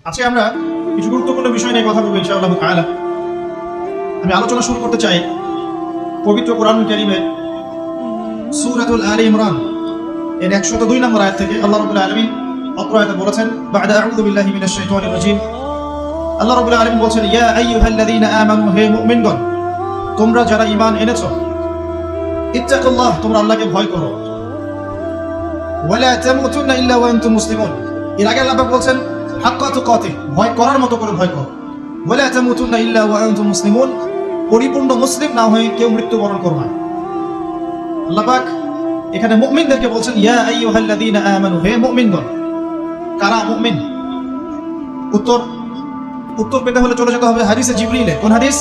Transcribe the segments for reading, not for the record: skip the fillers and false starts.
আজকে আমরা কিছু গুরুত্বপূর্ণ বিষয় নিয়ে কথা বলবো ইনশাআল্লাহ তাআলা। আমি আলোচনা শুরু করতে চাই পবিত্র কোরআনুল কারীমের সূরাতুল আলে ইমরান এর 102 নম্বর আয়াত থেকে। আল্লাহ রাব্বুল আলামিন অত্র আয়াতে বলেছেন, বা'দা আউযু বিল্লাহি মিনাশ শাইতানির রাজীম। আল্লাহ রাব্বুল আলামিন বলেন, ইয়া আইয়ুহাল্লাযীনা আমানু, হে মুমিনগণ, তোমরা যারা ঈমান এনেছো, ইত্তাকুল্লাহ, তোমরা আল্লাহকে ভয় করো, ওয়ালা তামুতুন্না ইল্লা ওয়া আনতুম মুসলিমুন। এর আগে আল্লাহ বলেছেন হাক্কা তুকাতিহ, ভয় করার মতো করে ভয় করো, ওয়ালা তামুতুন্না ইল্লা ওয়া আনতুম মুসলিমুন, পরিপূর্ণ মুসলিম না হয়ে কেউ মৃত্যুবরণ করবে না। আল্লাহ পাক এখানে মুমিনদেরকে বলছেন, ইয়া আইয়ুহাল্লাযীনা আমানু, হে মুমিনগণ। কারা মুমিন? উত্তর পেতে হলে চলে যেতে হবে হাদিসে জিবরিলে। কোন হাদিস?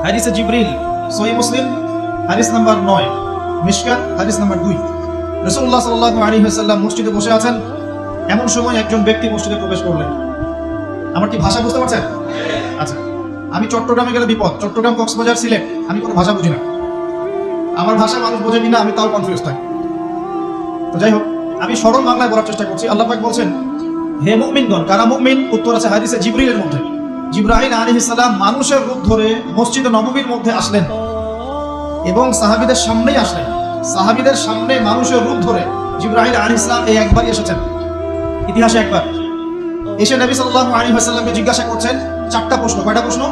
হাদিসে জিবরিল, সহিহ মুসলিম হাদিস নাম্বার 9, মিশকাত হাদিস নাম্বার 2। রাসূলুল্লাহ সাল্লাল্লাহু আলাইহি ওয়াসাল্লাম মসজিদে বসে আছেন। এমন সময় একজন ব্যক্তি মসজিদে প্রবেশ করলেন। আমার কি ভাষা বুঝতে পারছেন? আচ্ছা, আমি চট্টগ্রামে গেলে বিপদ। চট্টগ্রাম, কক্সবাজার, সিলেট, আমি কোনো ভাষা বুঝি না। আমার ভাষা মানুষ বোঝে কিনা আমি তাও কনফিউজ থাকি। তো যাই হোক, আমি সরল বাংলায় বলার চেষ্টা করছি। আল্লাহ পাক বলছেন, হে মুমিনগণ। কারা মুমিন? উত্তর আছে হাদিসে জিবরিলের মধ্যে। জিবরাইল আলাইহিস সালাম মানুষের রূপ ধরে মসজিদে নববীর মধ্যে আসলেন এবং সাহাবীদের সামনেই আসলেন। সাহাবীদের সামনে মানুষের রূপ ধরে জিবরাইল আলাইহিস সালাম এই একবারই এসেছেন, ইতিহাসে একবার। এসে নবী সাল্লাল্লাহু আলাইহি ওয়াসাল্লামকে জিজ্ঞাসা করছেন 4টা প্রশ্ন। কয়টা প্রশ্ন?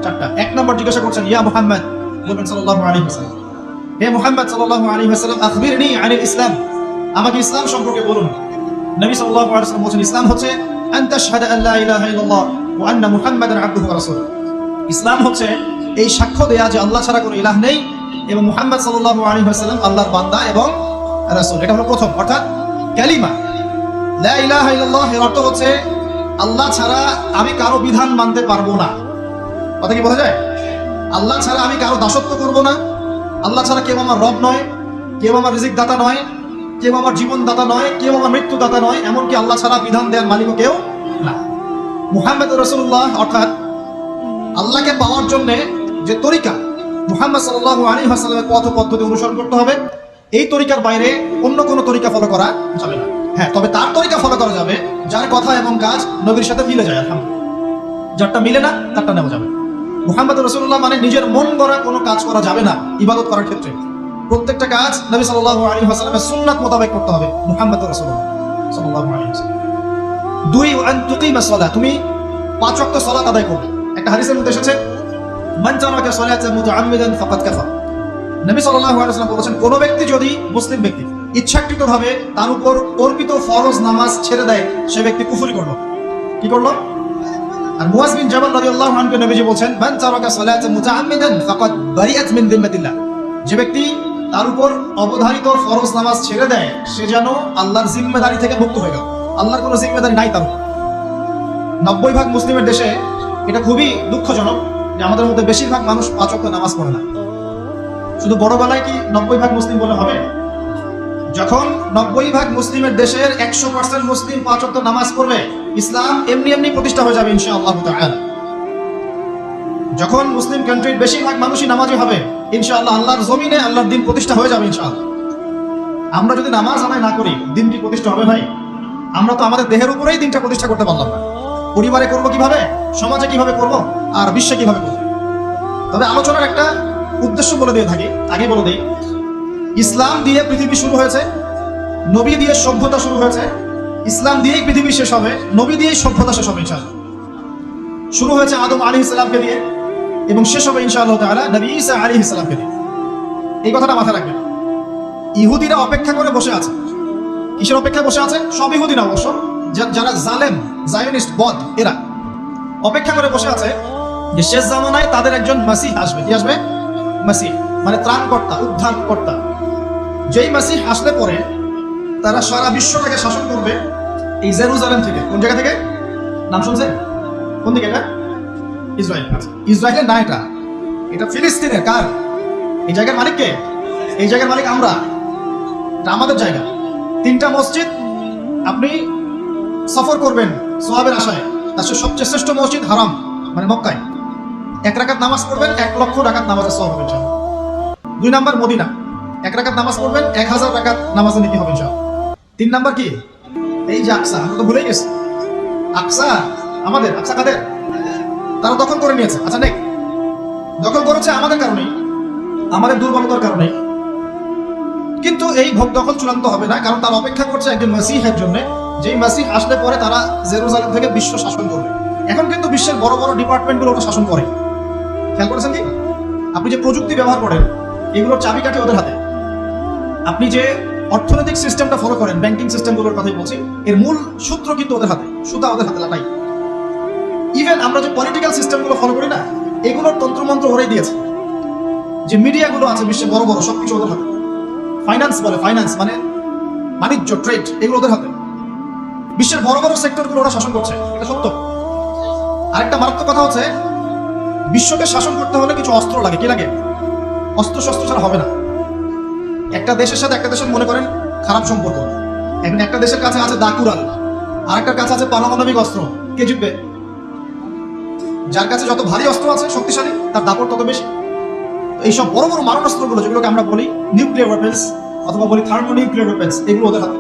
4টা। 1 নম্বর জিজ্ঞাসা করছেন, ইয়া মুহাম্মদ, বলবেন সাল্লাল্লাহু আলাইহি ওয়াসাল্লাম, হে মুহাম্মদ সাল্লাল্লাহু আলাইহি ওয়াসাল্লাম, আখবিরনি আনিল ইসলাম, আমাকে ইসলাম সম্পর্কে বলুন। নবী সাল্লাল্লাহু আলাইহি ওয়াসাল্লাম বলেন, ইসলাম হচ্ছে আন তাশহাদা আন লা ইলাহা ইল্লাল্লাহ ওয়া আন্না মুহাম্মাদান আবদুহু ওয়া রাসূলুহু। ইসলাম হচ্ছে এই সাক্ষ্য দেয়া যে আল্লাহ ছাড়া কোনো ইলাহ নেই এবং মুহাম্মদ সাল্লাল্লাহু আলাইহি ওয়াসাল্লাম আল্লাহর বান্দা এবং রাসূল। এটা হলো প্রথম, অর্থাৎ কালিমা লা ইলাহা ইল্লাল্লাহ। এর অর্থ হচ্ছে আল্লাহ ছাড়া আমি কারো বিধান মানতে পারবো না। কথা কি বোঝা যায়? আল্লাহ ছাড়া আমি কারো দাসত্ব করব না। আল্লাহ ছাড়া কেউ আমার রব নয়, কেউ আমার রিজিক দাতা নয়, কেউ আমার জীবন দাতা নয়, কেউ আমার মৃত্যু দাতা নয়, এমনকি আল্লাহ ছাড়া বিধান দেওয়ার মালিকও কেউ না। মুহাম্মদ রাসূলুল্লাহ, অর্থাৎ আল্লাহকে পাওয়ার জন্য যে তরিকা, মুহাম্মদ সাল্লাল্লাহু আলাইহি ওয়াসাল্লামের পথ পদ্ধতি অনুসরণ করতে হবে। এই তরিকার বাইরে অন্য কোনো তরিকা ফলো করা যাবে না। হ্যাঁ, তবে তার তরিকা ফলো করা যাবে যার কথা এবং কাজ নবীর সাথে মিলে যায়। আলহামদুলিল্লাহ। যারটা মিলে না তারটা নেওয়া যাবে। মুহাম্মদ রাসূলুল্লাহ মানে নিজের মন গড়া কোনো কাজ করা যাবে না। ইবাদত করার ক্ষেত্রে প্রত্যেকটা কাজ নবী সাল্লাল্লাহু আলাইহি ওয়াসাল্লামের সুন্নাত মোতাবেক করতে হবে। মুহাম্মদ রাসূলুল্লাহ সাল্লাল্লাহু আলাইহি ওয়াসাল্লাম। 2, আন তুকিমাস সালাহ, তুমি 5 ওয়াক্ত সালাত আদায় করবে। একটা হাদিসের মধ্যে এসেছে, মান তারাকা সালাতান মুতাআম্মিদান ফাকাদ কাফার। নবী সাল্লাল্লাহু আলাইহি ওয়াসাল্লাম বলেছেন, কোন ব্যক্তি যদি, মুসলিম ব্যক্তি, ইচ্ছাকৃতভাবে তার উপর অর্পিত ফরজ নামাজ ছেড়ে দেয়, সে ব্যক্তি কুফরি করলো। কি করলো? আর মুয়াজ বিন জাবাল রাদিয়াল্লাহু আনহু নবীজি বলেন, মান তারাকা সালাতান মুতাআম্মিদান ফাকাদ বারিআত মিন যিম্মাতিল্লাহ। যে ব্যক্তি তার উপর অবধারিত ফরজ নামাজ ছেড়ে দেয়, সে যেন আল্লাহর জিম্মেদারি থেকে মুক্ত হয়ে গেল। আল্লাহর কোনো জিম্মেদারি নাই তার উপর। 90% মুসলিমের দেশে এটা খুবই দুঃখজনক যে আমাদের মধ্যে বেশিরভাগ মানুষ 5 ওয়াক্ত নামাজ পড়ে না। শুধু বড় বেলায় কি 90% মুসলিম বলে হবে? যখন 90% মুসলিমের দেশের 100% মুসলিম 5 ওয়াক্ত নামাজ পড়বে, ইসলাম এমনি প্রতিষ্ঠা হয়ে যাবে ইনশাআল্লাহ তাআলা। যখন মুসলিম কান্ট্রির বেশিরভাগ মানুষই নামাজি হবে, ইনশাআল্লাহ আল্লাহর জমিনে আল্লাহর দ্বীন প্রতিষ্ঠা হয়ে যাবে ইনশাআল্লাহ। আমরা যদি নামাজ আদায় না করি, দ্বীন কি প্রতিষ্ঠা হবে ভাই? আমরা তো আমাদের দেহের উপরেই দ্বীনটা প্রতিষ্ঠা করতে পারলাম না। পরিবারে করব কিভাবে, সমাজে কিভাবে করব, আর বিশ্বে কিভাবে করব? তবে আলোচনার একটা উদ্দেশ্য বলে দিয়ে থাকি, আগে বলে দিই। ইসলাম দিয়ে পৃথিবী শুরু হয়েছে, নবী দিয়ে সভ্যতা শুরু হয়েছে। ইসলাম দিয়েই পৃথিবী শেষ হবে, নবী দিয়েই সভ্যতা শেষ হবে ইনশাআল্লাহ। শুরু হয়েছে আদম আলাইহিস সালামকে দিয়ে এবং শেষ হবে ইনশাআল্লাহ তাআলা নবী ঈসা আলাইহিস সালামকে দিয়ে। এই কথাটা মাথায় রাখবেন। ইহুদিরা অপেক্ষা করে বসে আছে। কিসের অপেক্ষায় বসে আছে? সব ইহুদি না অবশ্য, যারা জালেম, জায়নিস্ট, বদ, এরা অপেক্ষা করে বসে আছে যে শেষ জামানায় তাদের একজন মাসিহ আসবে। কি আসবে? মাসিহ মানে ত্রাণকর্তা, উদ্ধারকর্তা। যেই মাসিহ আসলে পরে তারা সারা বিশ্বটাকে শাসন করবে এই জেরুজালেম থেকে। কোন জায়গা থেকে? নাম শুনছেন? কোন দিকে এটা? ইসরায়েল। ইসরায়েলের না, এটা ফিলিস্তিনের। কার? এই জায়গার মালিক কে? এই জায়গার মালিক আমরা। এটা আমাদের জায়গা। 3টা মসজিদ আপনি সফর করবেন সওয়াবের আশায়, তার সবচেয়ে শ্রেষ্ঠ মসজিদ হারাম মানে মক্কায়। 1 রাকাত নামাজ পড়বেন, 1 লক্ষ রাকাত নামাজের সওয়াব হবে ইনশাআল্লাহ। 2 নাম্বার মদিনা, 1 রাকাত নামাজ পড়বেন, 1000 রাকাত নামাজে নিতে হবে ইনশাআল্লাহ। 3 নাম্বার কি? এই যে আকসা, আমরা তো ভুলেই গেছি। আকসা আমাদের। আচ্ছা কাদের? তারা দখল করে নিয়েছে। আচ্ছা নেই, দখল করেছে আমাদের কারণে, আমাদের দুর্বলতার কারণে। কিন্তু এই ভোগ দখল চূড়ান্ত হবে না, কারণ তারা অপেক্ষা করছে একজন মাসিহের জন্য, যেই মাসিহ আসলে পরে তারা জেরুজালেম থেকে বিশ্ব শাসন করবে। এখন কিন্তু বিশ্বের বড় বড় ডিপার্টমেন্টগুলো ওরা শাসন করে। খেয়াল করেছেন কি? আপনি যে প্রযুক্তি ব্যবহার করেন, এগুলোর চাবিকাঠি ওদের হাতে। আপনি যে অর্থনৈতিক সিস্টেমটা ফলো করেন, ব্যাংকিং সিস্টেমগুলোর কথাই বলছি, এর মূল সূত্র কিন্তু ওদের হাতে, সুতা ওদের হাতে লাগাই। ইভেন আমরা যে পলিটিক্যাল সিস্টেমগুলো ফলো করি না, এগুলোর তন্ত্রমন্ত্র ওরাই দিয়েছে। যে মিডিয়াগুলো আছে বিশ্বে বড় বড়, সবকিছু ওদের হাতে। ফাইন্যান্স বলে, ফাইন্যান্স মানে বাণিজ্য, ট্রেড, এগুলো ওদের হাতে। বিশ্বের বড় বড় সেক্টরগুলো ওরা শাসন করছে, এটা সত্য। আরেকটা মারাত্মক কথা হচ্ছে, বিশ্বকে শাসন করতে হলে কিছু অস্ত্র লাগে। কি লাগে? অস্ত্র শস্ত্র ছাড়া হবে না। একটা দেশের সাথে একটা দেশের মনে করেন খারাপ সম্পর্ক, এখন একটা দেশের কাছে আছে দাকুরাল, আর একটা কাছে আছে পারমাণবিক অস্ত্র। কে জিতবে? যার কাছে যত ভারী অস্ত্র আছে, শক্তিশালী, তার দাপট তত বেশি। এইসব বড় বড় মারণাস্ত্রগুলো, যেগুলোকে আমরা বলি নিউক্লিয়ার ওয়েপন্স অথবা বলি থার্মোনিউক্লিয়ার ওয়েপন্স, এগুলো ওদের হাতে।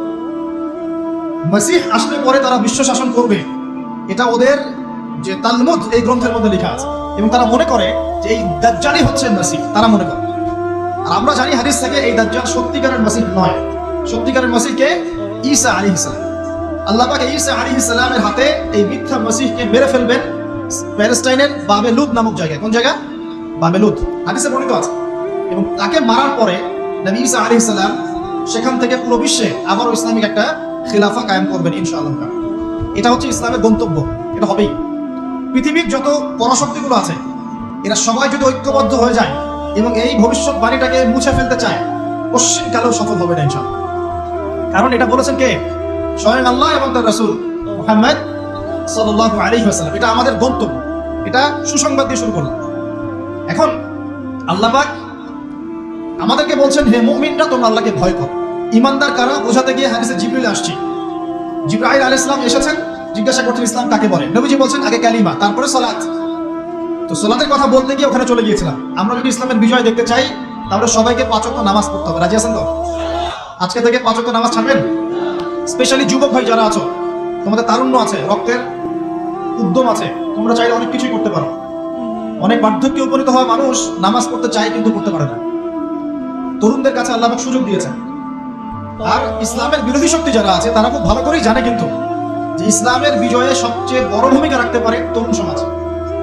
মাসিহ আসলে পরে তারা বিশ্ব শাসন করবে, এটা ওদের যে তালমুদ এই গ্রন্থের মধ্যে লেখা আছে। এবং তারা মনে করে যে এই দাজ্জালই হচ্ছে মাসিহ, তারা মনে করে। আর আমরা জানি হাদিস থেকে এই দাজ্জাল সত্যিকারের মাসিহ নয়। সত্যিকারের মাসিহকে ঈসা আলাইহিস সালাম। আল্লাহ পাক ঈসা আলাইহিস সালামের হাতে এই মিথ্যা মাসিহকে মেরে ফেলবেন প্যালেস্টাইনের বাবেলুদ নামক জায়গায়। কোন জায়গা? বাবেলুদ, হাদিসে বর্ণিত আছে। এবং তাকে মারার পরে নবী ঈসা আলাইহিস সালাম সেখান থেকে পুরো বিশ্বে আবারও ইসলামিক একটা খিলাফা কায়েম করবেন ইনশাআল্লাহ। এটা হচ্ছে ইসলামের গন্তব্য, এটা হবেই। পৃথিবীর যত পরাশক্তিগুলো আছে, এরা সবাই যদি ঐক্যবদ্ধ হয়ে যায় এবং এই ভবিষ্যৎবাণীটাকে মুছে ফেলতে চায়, পশ্চিমকালেও সফল হবে না ইনশাআল্লাহ। কারণ এটা বলেছেন কে? স্বয়ং আল্লাহ এবং তার রাসূল মুহাম্মদ সাল্লাল্লাহু আলাইহি ওয়াসাল্লাম। এটা আমাদের গন্তব্য, এটা সুসংবাদ দিয়ে শুরু করলাম। এখন আল্লাহ পাক আমাদেরকে বলছেন, হে মুমিনরা, তোমরা আল্লাহকে ভয় করো। ইমানদার কারা বোঝাতে গিয়ে হাদিসে জিবরিল আসছে। জিবরাইল আলাইহিস সালাম এসেছেন, জিজ্ঞাসা করছেন ইসলাম কাকে বলে। নবীজি বলছেন আগে কালিমা, তারপরে সালাত। তো সালাতের কথা বলতে গিয়ে ওখানে চলে গিয়েছিলাম। আমরা যদি ইসলামের বিজয় দেখতে চাই, তাহলে সবাইকে 5 ওয়াক্ত নামাজ পড়তে হবে। রাজি আছেন তো? আজকে থেকে 5 ওয়াক্ত নামাজ ছাড়বেন? স্পেশালি যুবক ভাই যারা আছো, তোমাদের তারুণ্য আছে, রক্তের উদ্যম আছে, তোমরা চাইলে অনেক কিছুই করতে পারো। অনেক বার্ধক্যে উপনীত হওয়া মানুষ নামাজ পড়তে চায় কিন্তু করতে পারে না। তরুণদের কাছে আল্লাহ পাক সুযোগ দিয়েছেন। আর ইসলামের বিরোধী শক্তি যারা আছে, তারা খুব ভালো করেই জানে কিন্তু যে ইসলামের বিজয়ে সবচেয়ে বড় ভূমিকা রাখতে পারে তরুণ সমাজ,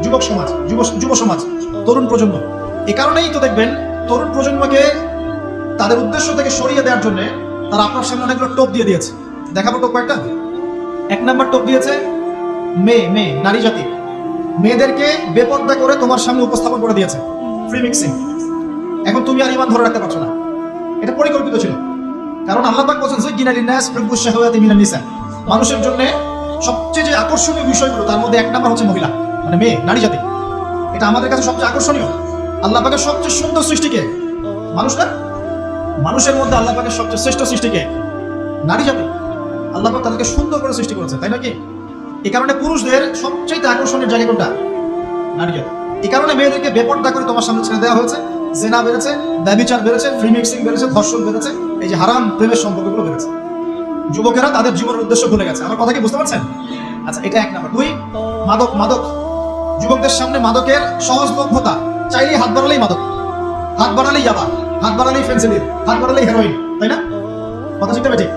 যুবক সমাজ, যুব সমাজ, তরুণ প্রজন্ম। এ কারণেই তো দেখবেন তরুণ প্রজন্মকে তাদের উদ্দেশ্য থেকে সরিয়ে দেওয়ার জন্য তারা আপনার সামনে অনেকগুলো টোপ দিয়ে দিয়েছে। দেখাবো টোপ কয়েকটা। 1 নাম্বার টোপ দিয়েছে মেয়ে, নারী জাতি। মেয়েদেরকে বেপর্দা করে তোমার সামনে উপস্থাপন করে দিয়েছে, ফ্রি মিক্সিং। এখন তুমি আর ইমান ধরে রাখতে পারছো না। এটা পরিকল্পিত ছিল। কারণ আল্লাহ পাক বলেছেন যায়্যিনা লিন-নাস হুব্বুশ শাহাওয়াতি মিনান নিসা। মানুষের জন্য সবচেয়ে যে আকর্ষণীয় বিষয়গুলো, তার মধ্যে 1 নাম্বার হচ্ছে মহিলা, মানে মেয়ে, নারী জাতি। এটা আমাদের কাছে সবচেয়ে আকর্ষণীয়। আল্লাহ পাকের সবচেয়ে সুন্দর সৃষ্টিকে মানুষ না, মানুষের মধ্যে আল্লাহ পাকের সবচেয়ে শ্রেষ্ঠ সৃষ্টিকে নারী জাতি। আল্লাহ পাক তাদেরকে সুন্দর করে সৃষ্টি করেছে, তাই নাকি? এই কারণে পুরুষদের সবচেয়ে আকর্ষণের জায়গা কোনটা? নারী জাতি। এই কারণে মেয়েদেরকে বেপর্দা করে তোমার সামনে ছেড়ে দেওয়া হয়েছে। জিনা বেড়েছে, ব্যভিচার বেড়েছে, ফ্রি মিক্সিং বেড়েছে, ধর্ষণ বেড়েছে, এই যে হারাম প্রেমের সম্পর্কগুলো বেড়েছে। যুবকেরা তাদের জীবনের উদ্দেশ্য ভুলে গেছে। আমার কথা কি বুঝতে পারছেন? আচ্ছা, এটা 1 নাম্বার। 2, মাদক। যুবকদের সামনে মাদকের সহজলভ্যতা। চাইলেই হাত বাড়ালেই মাদক, হাত বাড়ালেই ইয়াবা, হাত বাড়ালেই ফেন্সিডিল, হাত বাড়ালেই হেরোইন, তাই না? কথা ঠিক না ঠিক?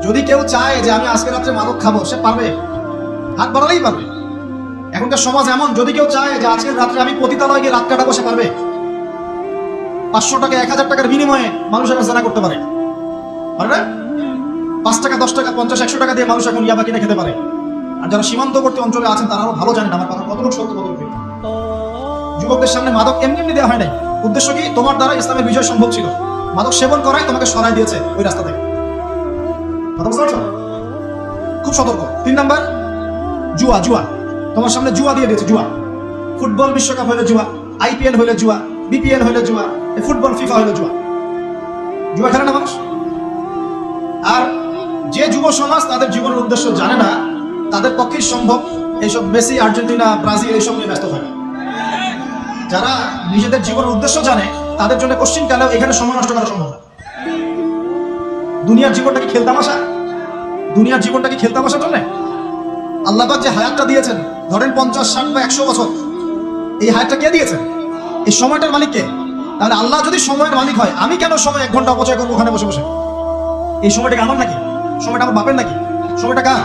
যদি কেউ চায় যে আমি আজকে রাত্রে মাদক খাবো, সে পারবে, হাত বাড়ালেই পারবে। এখনকার সমাজ এমন, যদি কেউ চায় যে আজকের রাত্রে আমি পতিতালয়ে গিয়ে রাত কাটাবো, সে পারবে। 500 টাকা 1000 টাকার বিনিময়ে মানুষ এখন জানা করতে পারে না? 5 টাকা 10 টাকা 50 100 টাকা দিয়ে মানুষ এখন ইয়াবা কিনে খেতে পারে। আর যারা সীমান্তবর্তী অঞ্চলে আছেন তারা আরো ভালো জানেন আমার কথা কতটুকু সত্য, কতটুকু। যুবকদের সামনে মাদক এমনি দেওয়া হয় নাই। উদ্দেশ্য কি? তোমার দ্বারা ইসলামের বিজয় সম্ভব ছিল। মাদক সেবন করাই তোমাকে সরাই দিয়েছে ওই রাস্তা থেকে। কথা বুঝতে পারছো? খুব সতর্ক। 3 নাম্বার, জুয়া। তোমার সামনে জুয়া দিয়ে দিয়েছে। জুয়া, ফুটবল বিশ্বকাপ হইলে জুয়া, IPL হইলে জুয়া, BPL হইলে জুয়া, ফুটবল FIFA হইলে জুয়া। জুয়া খেলে না মানুষ। আর যে যুব সমাজ তাদের জীবনের উদ্দেশ্য জানে না, তাদের পক্ষেই সম্ভব এইসব মেসি, আর্জেন্টিনা, ব্রাজিল এইসব নিয়ে ব্যস্ত থাকে। যারা নিজেদের জীবনের উদ্দেশ্য জানে, তাদের জন্য কোশ্চিনকালেও এখানে সময় নষ্ট করা সম্ভব না। দুনিয়ার জীবনটা কি খেলতামাশা? দুনিয়ার জীবনটা কি খেলতামাশার জন্য? আল্লাহ পাক যে হায়াতটা দিয়েছেন, ধরেন 50, 60 বা 100 বছর, এই হায়াতটা কে দিয়েছেন? এই সময়টার মালিক কে? তাহলে আল্লাহ যদি সময়ের মালিক হয়, আমি কেন সময় 1 ঘন্টা অপচয় করবো ওখানে বসে বসে? এই সময়টা আমার নাকি? সময়টা আমার বাপের নাকি? সময়টা কার?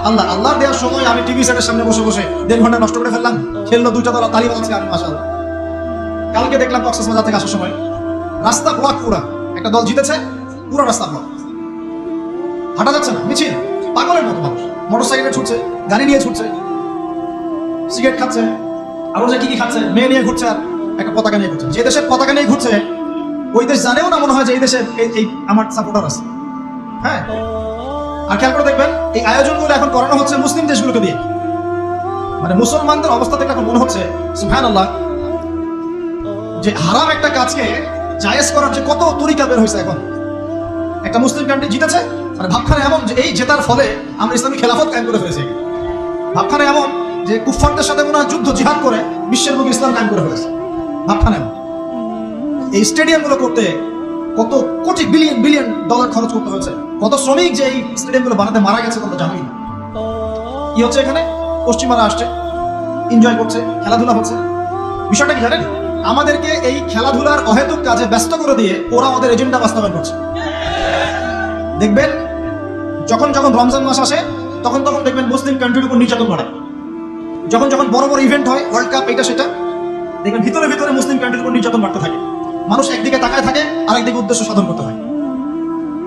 আল্লাহ। আল্লাহর দেওয়ার সময় আমি টিভি সেটের সামনে বসে বসে 1.5 ঘন্টা নষ্ট করে ফেললাম। খেললো 2টা দল, তালি বাজাচ্ছে, আমি মাশাআল্লাহ। কালকে দেখলাম কক্সবাজার থেকে আসার সময় রাস্তা ব্লক, পুরা একটা দল জিতেছে, পুরো রাস্তা ব্লক, হাঁটা যাচ্ছে না, মিছিল, পাগলের মতো মানুষ মোটরসাইকেলে ছুটছে, গাড়ি নিয়ে ছুটছে, সিগারেট খাচ্ছে, আরো যে কি খাচ্ছে, মেয়ে নিয়ে ঘুরছে, আর একটা পতাকা নিয়ে ঘুরছে। যে দেশের পতাকা নিয়ে ঘুরছে ওই দেশ জানেও না মনে হয় যে এই দেশে এই আমার সাপোর্টার আছে। হ্যাঁ, আর খেয়াল করে দেখবেন এই আয়োজনগুলো এখন করানো হচ্ছে মুসলিম দেশগুলোকে দিয়ে। মানে মুসলমানদের অবস্থা দেখলে এখন মনে হচ্ছে সুবহানাল্লাহ, যে হারাম একটা কাজকে জায়েজ করার যে কত তরিকা বের হয়েছে এখন। একটা মুসলিম কান্ট্রি জিতেছে, মানে ভাবখানে এমন যে এই জেতার ফলে আমরা ইসলামী খেলাফত কায়েম করে ফেলেছি। ভাবখানে এমন যে কুফফারদের সাথে মনে হয় যুদ্ধ জিহাদ করে বিশ্বের বুকে ইসলাম কায়েম করে ফেলেছে। ভাবখানে এমন এই স্টেডিয়ামগুলো করতে কত কোটি বিলিয়ন বিলিয়ন ডলার খরচ করতে হয়েছে, কত শ্রমিক যে এই স্টেডিয়ামগুলো বানাতে মারা গেছে তোমরা জানোই না। কি হচ্ছে এখানে? পশ্চিমারা আসছে, এনজয় করছে, খেলাধুলা হচ্ছে। বিষয়টা কি জানেন? আমাদেরকে এই খেলাধুলার অহেতুক কাজে ব্যস্ত করে দিয়ে ওরা আমাদের এজেন্ডা বাস্তবায়ন করছে। দেখবেন যখন যখন রমজান মাস আসে তখন তখন দেখবেন মুসলিম কান্ট্রির উপর নির্যাতন বাড়ে। যখন যখন বড় বড় ইভেন্ট হয়, ওয়ার্ল্ড কাপ, এটা সেটা, দেখবেন ভিতরে ভিতরে মুসলিম কান্ট্রির উপর নির্যাতন বাড়তে থাকে। মানুষ একদিকে তাকায় থাকে, আরেকদিকে উদ্দেশ্য সাধন করতে হয়।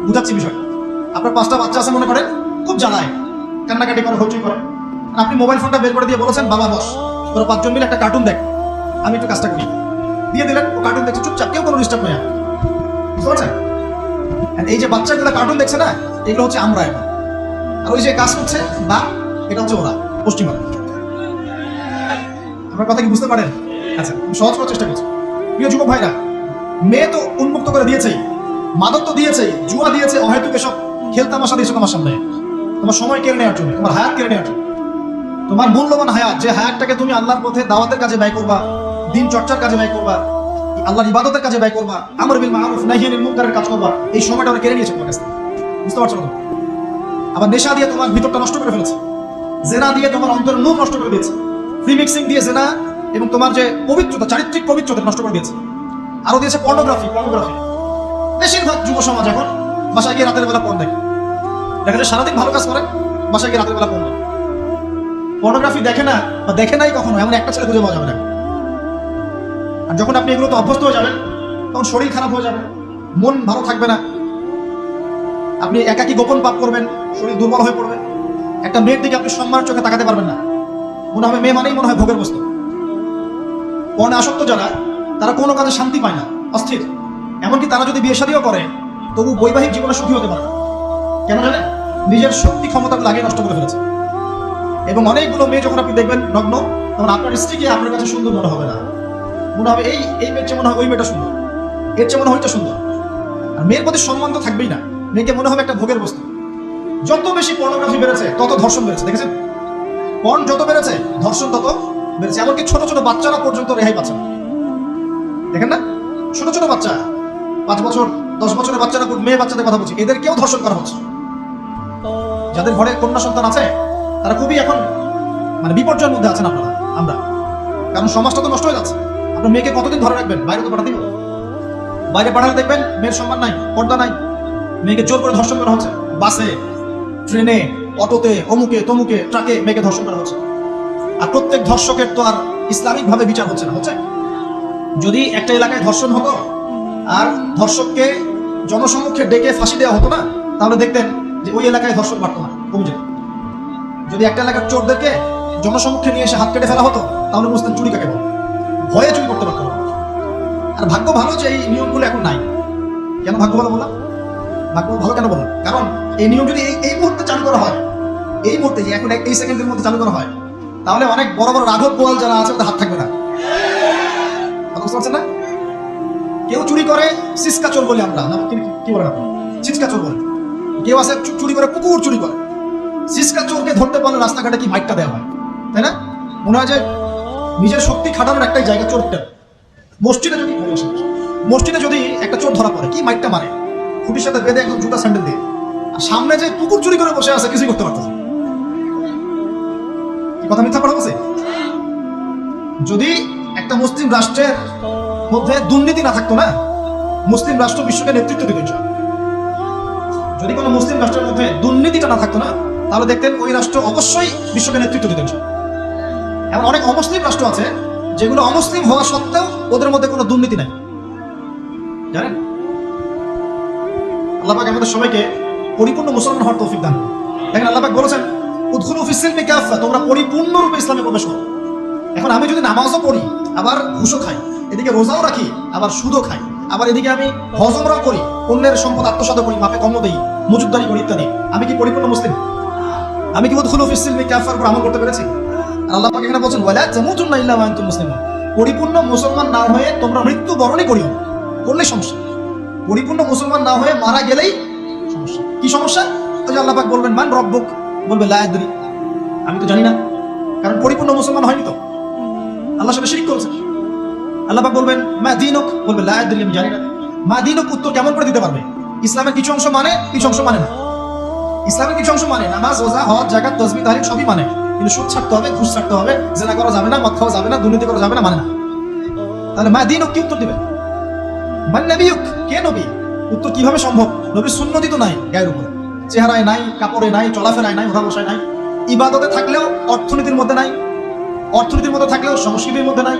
বুঝাচ্ছি বিষয়। আপনার 5টা বাচ্চা আছে মনে করেন, খুব জ্বালায়, কান্নাকাটি করে, হইচই করে। আপনি মোবাইল ফোনটা বের করে দিয়ে বলেছেন, বাবা বস, তোরা 5 জন মিলে একটা কার্টুন দেখ, আমি একটু কাজটা করি। দিয়ে দিলেন, ও কার্টুন দেখছে চুপচাপ, কেউ কোনো ডিস্টার্ব নেই। বুঝতে পারছেন? এই যে বাচ্চাগুলো কার্টুন দেখছে না, এগুলো হচ্ছে আমরা এখন। আর ওই যে কাজ করছে বা এটা হচ্ছে ওরা, পশ্চিমারা। আপনার কথা কি বুঝতে পারেন? আচ্ছা, সহজ করার চেষ্টা করছি। প্রিয় যুবক ভাইরা, মেয়ে তো উন্মুক্ত করে দিয়েছেই, মাদক তো দিয়েছেই, জুয়া দিয়েছে, অহেতুক এসব খেলতামাশা দিয়েছে তোমার সামনে, তোমার সময় কেড়ে নেওয়ার জন্য, তোমার হায়াত কেড়ে নেওয়ার জন্য। তোমার মূল্যবান হায়াত, যে হায়াতটাকে তুমি আল্লাহর পথে দাওয়াতের কাজে ব্যয় করবা, দিন চর্চার কাজে ব্যয় করবা, আল্লাহর ইবাদতের কাজে ব্যয় করবা, আমর বিল মারুফ নাহি আনিল মুনকারের কাজ করবা, এই সময়টা ওরা কেড়ে নিয়েছে তোমার কাছ থেকে। বুঝতে পারছো না? আবার নেশা দিয়ে তোমার ভিতরটা নষ্ট করে ফেলেছে, জেনা দিয়ে তোমার অন্তরের নূর নষ্ট করে দিয়েছে, ফ্রি মিক্সিং দিয়ে জেনা এবং তোমার যে পবিত্রতা, চারিত্রিক পবিত্রতা নষ্ট করে দিয়েছে। আরো দিয়েছে পর্নোগ্রাফি। বেশিরভাগ যুব সমাজ এখন বাসায় গিয়ে রাতের বেলা পর্ন দেখে। দেখা যায় সারাদিন ভালো কাজ করে, বাসায় গিয়ে রাতের বেলা পর্ন দেখে। পর্নোগ্রাফি দেখে না বা দেখে নাই কখনো, এমন একটা ছেলে খুঁজে পাওয়া যাবে না। আর যখন আপনি এগুলো তো অভ্যস্ত হয়ে যাবেন, তখন শরীর খারাপ হয়ে যাবে, মন ভালো থাকবে না, আপনি একাকী গোপন পাপ করবেন, শরীর দুর্বল হয়ে পড়বে। একটা মেয়ের দিকে আপনি সম্মানের চোখে তাকাতে পারবেন না, মনে হবে মেয়ে মানেই মনে হয় ভোগের বস্তু। পর্নে আসক্ত যারা, তারা কোনো কাজে শান্তি পায় না, অস্থির। এমনকি তারা যদি বিয়ে শাদীও করে, তবু বৈবাহিক জীবনে সুখী হতে পারে না। কেন জানেন? নিজের শক্তি ক্ষমতা লাগিয়ে নষ্ট করে ফেলেছে। এবং অনেকগুলো মেয়ে যখন আপনি দেখবেন নগ্ন, তখন আপনার স্ত্রীকে আপনার কাছে সুন্দর মনে হবে না, মনে হবে এই মেয়ের চেয়ে মনে হয় ওই মেয়েটা সুন্দর, এর চেয়ে মনে হয় ওইটা সুন্দর। আর মেয়ের প্রতি সম্মান তো থাকবেই না, মেয়েকে মনে হবে একটা ভোগের বস্তু। যত বেশি পর্নোগ্রাফি বেড়েছে, তত ধর্ষণ বেড়েছে। দেখেছেন? পর্ন যত বেড়েছে, ধর্ষণ তত বেড়েছে। এমনকি ছোট ছোট বাচ্চারা পর্যন্ত রেহাই পাচ্ছে না। দেখেন না? ছোট ছোট বাচ্চা, 5 বছর 10 বছরের বাচ্চারা, মেয়ে বাচ্চাদের কথা বলছি, এদেরকেও ধর্ষণ করা হচ্ছে। যাদের ঘরে কন্যা সন্তান আছে, তারা খুবই এখন মানে বিপর্যয়ের মধ্যে আছেন আপনারা, আমরা। কারণ সমাজটা তো নষ্ট হয়ে যাচ্ছে। আপনার মেয়েকে কতদিন ধরে রাখবেন? বাইরে তো পাঠাতেই হবে। বাইরে পাঠালে দেখবেন মেয়ের সম্মান নাই, পর্দা নাই, মেয়েকে জোর করে ধর্ষণ করা হচ্ছে। বাসে, ট্রেনে, অটোতে, অমুকে তমুকে, ট্রাকে মেয়েকে ধর্ষণ করা হচ্ছে। আর প্রত্যেক ধর্ষকের তো আর ইসলামিক ভাবে বিচার হচ্ছে না, হচ্ছে? যদি একটা এলাকায় ধর্ষণ হতো আর ধর্ষককে জনসম্মুখে ডেকে ফাঁসি দেওয়া হতো না, তাহলে দেখতেন যে ওই এলাকায় ধর্ষণ বাড়তো না, কমে যেত। যদি একটা এলাকার চোরদেরকে জনসম্মুখে নিয়ে এসে হাত কেটে ফেলা হতো, তাহলে বুঝতেন চুরি কাকে বলে, ভয়ে চুরি করতে পারতো না। আর ভাগ্য ভালো যে এই নিয়মগুলো এখন নাই। কেন ভাগ্য ভালো বললাম? ভাগ্য ভালো কেন বললাম? কারণ এই নিয়ম যদি এই মুহূর্তে চালু করা হয়, এই মুহূর্তে এখন এই সেকেন্ডের মধ্যে চালু করা হয়, তাহলে অনেক বড় বড় রাঘব বোয়াল যারা আছে ওদের হাত থাকবে না। বুঝতে পারছেন না? কেউ চুরি করে সিসকা চোর বলি আমরা, না কি বলেন আপনি? সিসকা চোর বলে। কেউ আছে চুরি করে, কুকুর চুরি করে। সিসকা চোরকে ধরতে পারলে রাস্তাঘাটে কি মাইকটা দেওয়া হয়, তাই না? মনে হয় যে নিজের শক্তি খাটানোর একটাই জায়গা চোরটা। মসজিদে যদি একটা চোর ধরা পড়ে, কি মাইকটা মারে, খুঁটির সাথে বেঁধে একদম জুতা স্যান্ডেল দিয়ে। আর সামনে যে কুকুর চুরি করে বসে আছে, কিছুই করতে পারতেছে। কথা মিথ্যা কথা বলছে? যদি একটা মুসলিম রাষ্ট্রের মধ্যে দুর্নীতি না থাকতো না, মুসলিম রাষ্ট্র বিশ্বকে নেতৃত্ব দিত। যদি কোনো মুসলিম রাষ্ট্রের মধ্যে দুর্নীতিটা না থাকতো না, তাহলে দেখতেন ওই রাষ্ট্র অবশ্যই বিশ্বকে নেতৃত্ব দিতেন। এমন অনেক অমুসলিম রাষ্ট্র আছে যেগুলো অমুসলিম হওয়া সত্ত্বেও ওদের মধ্যে কোনো দুর্নীতি নাই, জানেন? আল্লাহ পাক আমাদের সবাইকে পরিপূর্ণ মুসলমান হওয়ার তৌফিক দান করুন। দেখেন আল্লাহ পাক বলেছেন, উদখুলু ফিস সিলমি কাফা, তোমরা পরিপূর্ণরূপে ইসলামে প্রবেশ করো। এখন আমি যদি নামাজও পড়ি, আবার ঘুষও খাই, এদিকে রোজাও রাখি, আবার সুদও খাই, আবার এদিকে আমি হজমরাও করি, অন্যের সম্পদ আত্মসাৎ করি, মাপে কম দেই, মজুদদারি করি ইত্যাদি, আমি কি পরিপূর্ণ মুসলিম? আমি কি উদখুলু ফিস সিলমি কাফার উপর আমল করতে পেরেছি? আর আল্লাহ পাক এখানে বলছেন, ওয়ালা তামুতুন্না ইল্লা ওয়া আনতুম মুসলিমুন, পরিপূর্ণ মুসলমান না হয়ে তোমরা মৃত্যু বরণই করিও, করলেই সমস্যা। পরিপূর্ণ মুসলমান না হয়ে মারা গেলেই সমস্যা। কি সমস্যা? ওই যে আল্লাহ পাক বলবেন, মান রব্বুক, বলবে লা আদরি, আমি তো জানি না, কারণ পরিপূর্ণ মুসলমান হয়নি তো, আল্লাহর সাথে শিরক করেছে। আল্লাহ পাক বলবেন, মা দীনুক, বলবে লা আদরি, আমি জানি না। মা দীনুক উত্তর কেমন করে দিতে পারবে? ইসলামের কিছু অংশ মানে, কিছু অংশ মানে না। ইসলামের কিছু অংশ মানে, নামাজ, রোজা, হজ, যাকাত, তাসবিহ, তাহলিল সবই মানে, কিন্তু সুদ ছাড়তে হবে, ঘুষ ছাড়তে হবে, জেনা করা যাবে না, মদ খাওয়া যাবে না, দুর্নীতি করা যাবে না, মানে না। তাহলে মা দীনুক কি উত্তর দিবে? মান নবিয়ুক, কে নবী? উত্তর কিভাবে সম্ভব? নবীর সুন্নতি তো নাই গায়ের উপরে, চেহারায় নাই, কাপড়ে নাই, চলাফেরায় নাই, ওঠা বসায় নাই, ইবাদতে থাকলেও অর্থনীতির মধ্যে নাই, অর্থনীতির মধ্যে থাকলেও সংস্কৃতির মধ্যে নাই,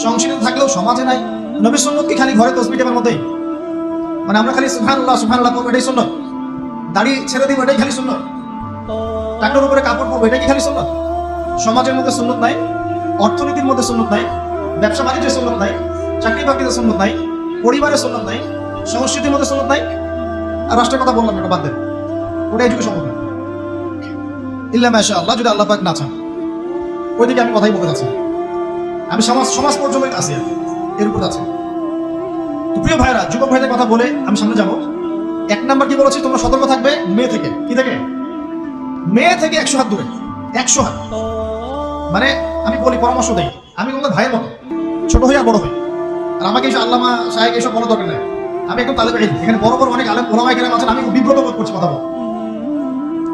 সংস্কৃতি থাকলেও সমাজে নাই। নবীর সুন্নত কি খালি ঘরে তাসবিহ টেপার মধ্যেই? মানে আমরা খালি সুবহানাল্লাহ সুবহানাল্লাহ পড়বো, এটাই সুন্নত? দাড়ি ছেড়ে দিব, এটাই খালি সুন্নত? টাকনোর উপরে কাপড় পরবো, এটা কি খালি সুন্নত? সমাজের মধ্যে সুন্নত নাই, অর্থনীতির মধ্যে সুন্নত নাই, ব্যবসা বাণিজ্যের সুন্নত নাই, চাকরি বাকরিতে সুন্নত নাই, পরিবারের সুন্নত নাই, সংস্কৃতির মধ্যে সুন্নত নাই, আর রাষ্ট্রের কথা বললাম এটা বাদ দেন, ওটা এটুকু সম্ভব না। ইল্লা মাশাআল্লাহ, যদি আল্লাহ পাক না চান। ওইদিকে আমি কথাই বলতে চাচ্ছি, আমি সমাজ পর্যন্ত আছি, এর উপর আছে। তো প্রিয় ভাইরা, যুবক ভাইদের কথা বলে আমি সামনে যাব। এক নাম্বার কি বলেছি, তোমরা সতর্ক থাকবে মেয়ে থেকে। কি থেকে? মেয়ে থেকে 100 হাত দূরে, 100 হাত। মানে আমি বলি, পরামর্শ দেই, আমি তোমাদের ভাইয়ের মতো, ছোট হই আর বড় হই। আর আমাকে এইসব আল্লামা সাহেব এইসব বলার দরকার নেই, আমি একদম তালেব ইলম। এখানে বড় বড় অনেক আলেম ওলামায়ে কেরাম আছেন, আমি বিব্রত বোধ করছি কথা বল।